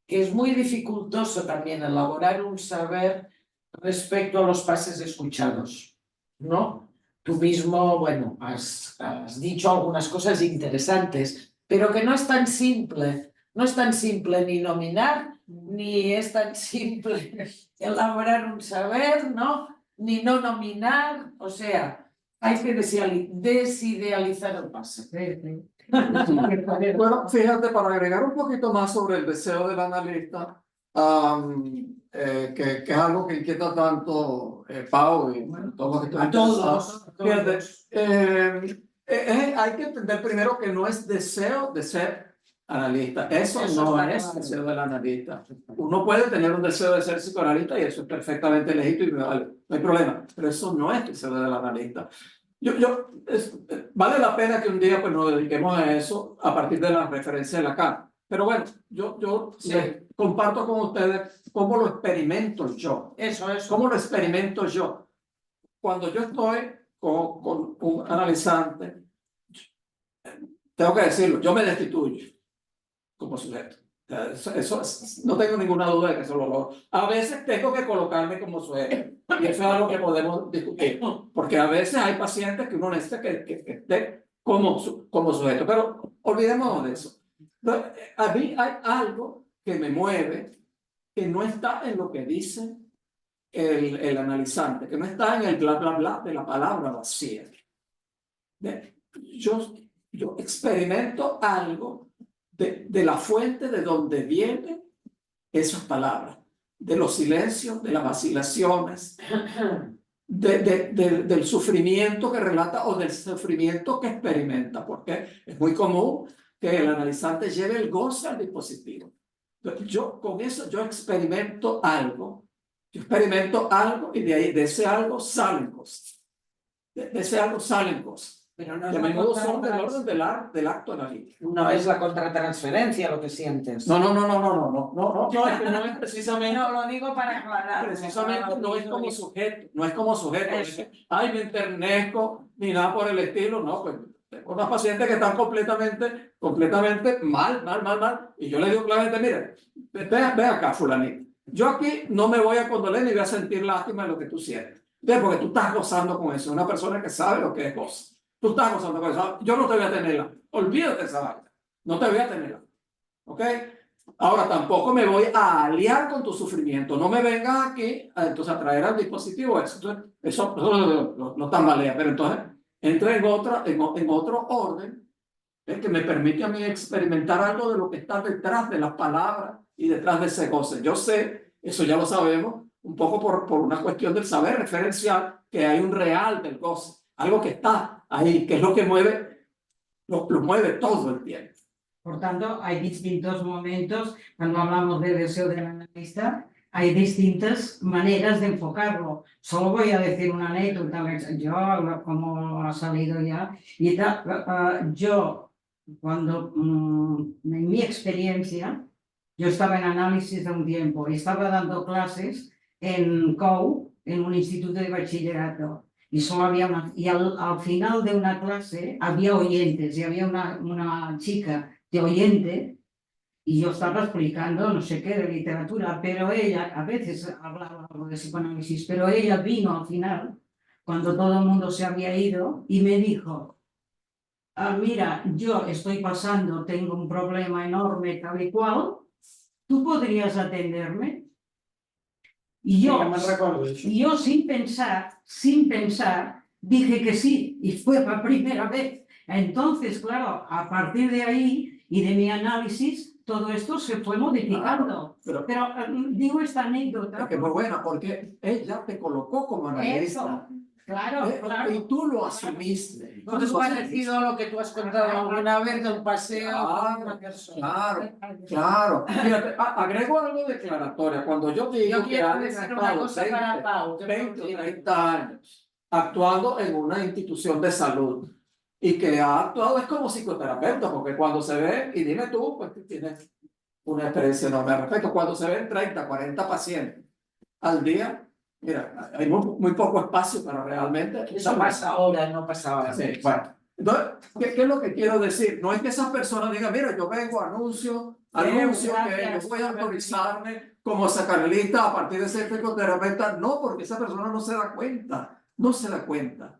que es muy dificultoso también elaborar un saber respecto a los pases escuchados, ¿no? Tú mismo, bueno, has dicho algunas cosas interesantes, pero que no es tan simple, no es tan simple ni nominar, ni es tan simple elaborar un saber, ¿no? Ni no nominar, o sea, hay que desidealizar el pase. Bueno, fíjate, para agregar un poquito más sobre el deseo del analista, que es algo que inquieta tanto Pau y bueno, todos los que están interesados. Fíjate, hay que entender primero que no es deseo de ser analista. Eso no es deseo del analista. Uno puede tener un deseo de ser psicoanalista y eso es perfectamente legítimo y vale, no hay problema, pero eso no es deseo del analista. Vale la pena que un día pues, nos dediquemos a eso a partir de la referencia de Lacan. Pero bueno, yo comparto con ustedes cómo lo experimento yo. Eso. ¿Cómo lo experimento yo? Cuando yo estoy con un analizante, tengo que decirlo, yo me destituyo como sujeto. Eso no tengo ninguna duda de que eso lo logro. A veces tengo que colocarme como sujeto. Y eso es algo que podemos discutir. Porque a veces hay pacientes que uno necesita que esté como sujeto. Pero olvidémonos de eso. A mí hay algo que me mueve que no está en lo que dice el analizante, que no está en el bla, bla, bla de la palabra vacía. Yo experimento algo de la fuente de donde vienen esas palabras, de los silencios, de las vacilaciones, del sufrimiento que relata o del sufrimiento que experimenta, porque es muy común que el analizante lleve el goce al dispositivo. Yo con eso yo experimento algo y de ese algo salen cosas. De ese algo salen cosas. Pero no que a menudo son del orden del acto analítico. No es la contratransferencia lo que sientes. No, es que no es precisamente. No, lo digo para aclarar. Precisamente no es como sujeto, no es como sujeto. Es que, ay, me enternezco, ni nada por el estilo, no, pues tengo unas pacientes que están completamente mal, y yo le digo claramente, mire, ve acá, fulanito, yo aquí no me voy a condoler ni voy a sentir lástima de lo que tú sientes, porque tú estás gozando con eso, una persona que sabe lo que es goza. Tú estás gozando con eso. Yo no te voy a tenerla. Olvídate de esa vaina. No te voy a tenerla. ¿Ok? Ahora, tampoco me voy a aliar con tu sufrimiento. No me vengas aquí entonces a traer al dispositivo eso. Eso no tambalea. Pero entonces entra en otro orden que me permite a mí experimentar algo de lo que está detrás de las palabras y detrás de ese goce. Yo sé, eso ya lo sabemos, un poco por una cuestión del saber referencial, que hay un real del goce. Algo que está ahí, que es lo que mueve, lo mueve todo el tiempo. Por tanto, hay distintos momentos, cuando hablamos de deseo del analista, hay distintas maneras de enfocarlo. Solo voy a decir una anécdota, yo, como ha salido ya, y yo, cuando, en mi experiencia, Yo estaba en análisis de un tiempo y estaba dando clases en COU, en un instituto de bachillerato. Y solo había al final de una clase había oyentes y había una chica de oyente y yo estaba explicando no sé qué de literatura, pero ella, a veces hablaba algo de psicoanálisis, pero ella vino al final, cuando todo el mundo se había ido, y me dijo, mira, yo estoy pasando, tengo un problema enorme, tal y cual, ¿tú podrías atenderme? Y yo, sin pensar, dije que sí, y fue la primera vez. Entonces, claro, a partir de ahí y de mi análisis, todo esto se fue modificando. Pero Digo esta anécdota. es que muy buena, porque ella te colocó como analista. Eso, claro, claro. Y tú lo asumiste. ¿No es parecido a lo que tú has contado alguna vez del paseo con una persona? Claro. Fíjate, agrego algo declaratoria. Cuando yo digo Yo que quiero han decir una estado cosa para Pau. 20 o 30 años actuando en una institución de salud y que ha actuado es como psicoterapeuta, porque cuando se ve, y dime tú, pues tú tienes una experiencia enorme al respecto, cuando se ven 30, 40 pacientes al día, mira, hay muy poco espacio para realmente. Eso pasa ahora, no pasaba Sí, antes. bueno. Entonces, ¿qué es lo que quiero decir? No es que esas personas digan, mira, yo vengo, anuncio que yo voy a autorizarme como psicoanalista a partir de ser psicoterapeuta. No, porque esa persona no se da cuenta, no se da cuenta.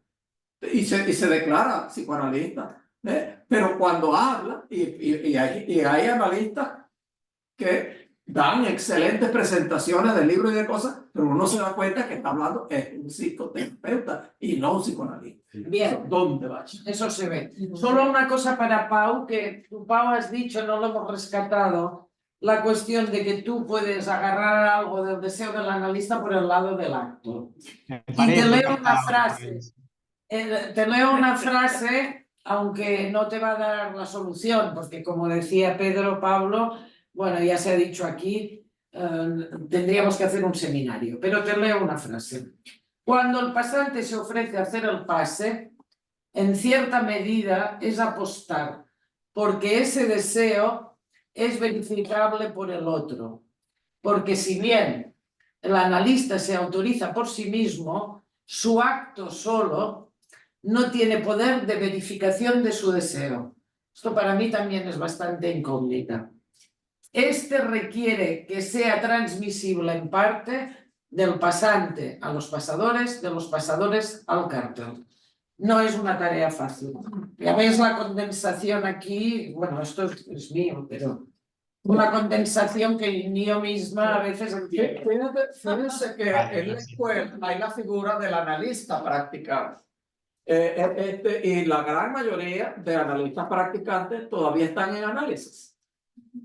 Y se declara psicoanalista. Pero cuando habla, y hay analistas que dan excelentes presentaciones de libros y de cosas, pero uno se da cuenta que está hablando es un psicoterapeuta y no un psicoanalista. Bien. ¿Dónde vas? Eso se ve. Solo una cosa para Pau, que tú, Pau, has dicho, no lo hemos rescatado, la cuestión de que tú puedes agarrar algo del deseo del analista por el lado del acto. Y te leo una frase. Te leo una frase, aunque no te va a dar la solución, porque como decía Pedro Pablo, bueno, ya se ha dicho aquí, tendríamos que hacer un seminario, pero te leo una frase. Cuando el pasante se ofrece a hacer el pase, en cierta medida es apostar, porque ese deseo es verificable por el otro. Porque si bien el analista se autoriza por sí mismo, su acto solo no tiene poder de verificación de su deseo. Esto para mí también es bastante incógnita. Este requiere que sea transmisible en parte del pasante a los pasadores, de los pasadores al cartel. No es una tarea fácil. Ya ves la condensación aquí, bueno, esto es mío, pero una condensación que yo misma a veces entiendo. Fíjense que en la escuela hay la figura del analista practicante. Y la gran mayoría de analistas practicantes todavía están en análisis.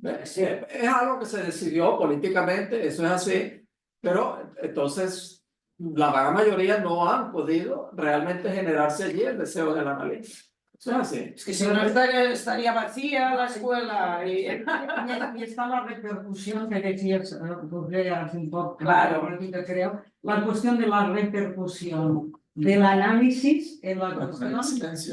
Es algo que se decidió políticamente, eso es así, pero entonces la gran mayoría no han podido realmente generarse allí el deseo del analista. Eso es así. Es que si no estaría vacía la escuela. Y está la repercusión que decías hace un poco, Claro. Creo, la cuestión de la repercusión del análisis en la cuestión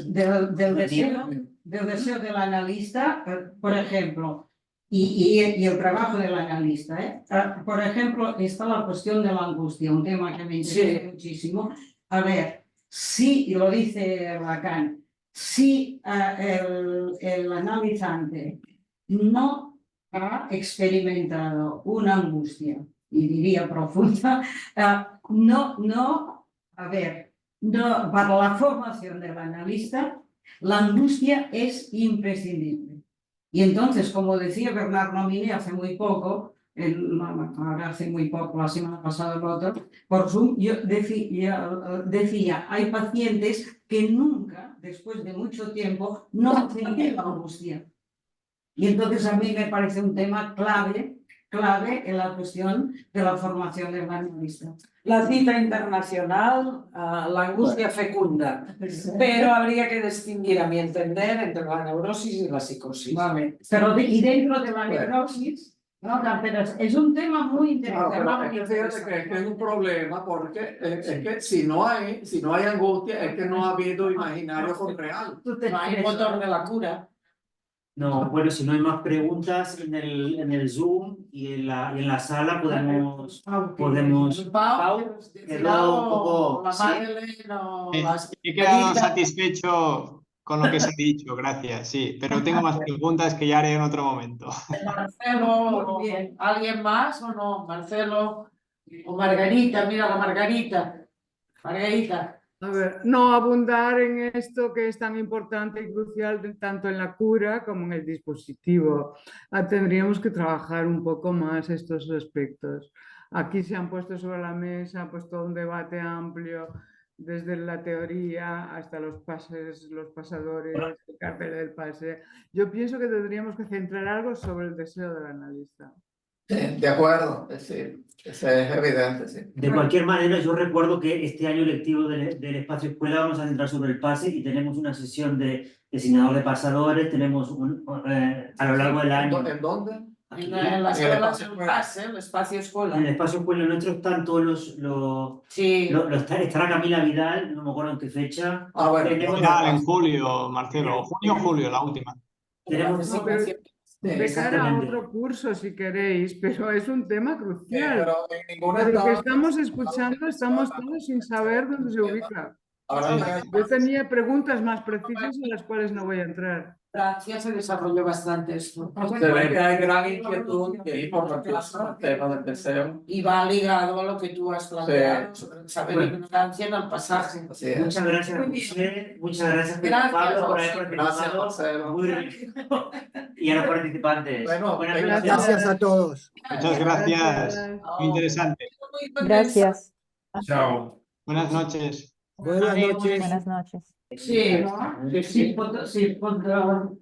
del deseo del analista, por ejemplo, y el trabajo del analista. Por ejemplo, está la cuestión de la angustia, un tema que me interesa muchísimo. A ver, sí, y lo dice Lacan, si el analizante no ha experimentado una angustia, y diría profunda, para la formación del analista, la angustia es imprescindible. Y entonces, como decía Bernard Nomine hace muy poco, la semana pasada el otro, por Zoom, yo decía, hay pacientes que nunca, después de mucho tiempo, no han tenido la angustia. Y entonces a mí me parece un tema clave en la cuestión de la formación del analista. La cita internacional, la angustia fecunda, pero habría que distinguir, a mi entender, entre la neurosis y la psicosis. Vale. Pero y dentro de la neurosis, pero es un tema muy interesante. Fíjate que es un problema porque es que si no hay angustia es que no ha habido imaginario con real. No hay motor de la cura. No, bueno, si no hay más preguntas en el Zoom y en la sala podemos... Pau, quedó un poco... la ¿sí? Madeleine o las... He quedado satisfecho con lo que se ha dicho, gracias, sí, pero tengo más preguntas que ya haré en otro momento. Marcelo, Muy bien. ¿alguien más o no? Marcelo o Margarita, mira la Margarita. Margarita. A ver, no abundar en esto que es tan importante y crucial tanto en la cura como en el dispositivo. Tendríamos que trabajar un poco más estos aspectos. Aquí se han puesto sobre la mesa pues todo un debate amplio desde la teoría hasta los pases, los pasadores, el cartel del pase. Yo pienso que tendríamos que centrar algo sobre el deseo del analista. Sí, de acuerdo, sí, eso es evidente, sí. De cualquier manera, yo recuerdo que este año lectivo del espacio escuela vamos a centrar sobre el pase y tenemos una sesión de diseñador de pasadores, tenemos a lo largo del año. ¿En dónde? En la escuela espacio del escuela. pase, el espacio escuela. En el espacio escuela nuestro están todos Sí, estará Camila Vidal, no me acuerdo en qué fecha. Ah, bueno, Tenemos- Final en julio, Marcelo, junio o julio, la última. Tenemos- sí, pero- sí. De cara a exactamente. otro curso, si queréis, pero es un tema crucial. pero en ninguna Por lo que etapa- estamos escuchando, estamos todos sin saber dónde se ubica. Ahora Yo tenía preguntas más precisas en las cuales no voy a entrar. Francia se desarrolló bastante esto. se ve que hay gran inquietud y es importantísimo el tema del deseo. Y va ligado a lo que tú has planteado sobre el saber Bueno. ignorancia en el pasaje. Así es. Muchas gracias, Muy bien. José. Muchas gracias, Gracias, Pablo, por José. haber Gracias, participado. Marcelo. Muy rico. Y a los participantes. Bueno, Buenas venga, noches. Gracias a todos. Muchas gracias, muy interesante. Gracias. Chao. Buenas noches. Buenas noches. Buenas noches. Sí, Si podrán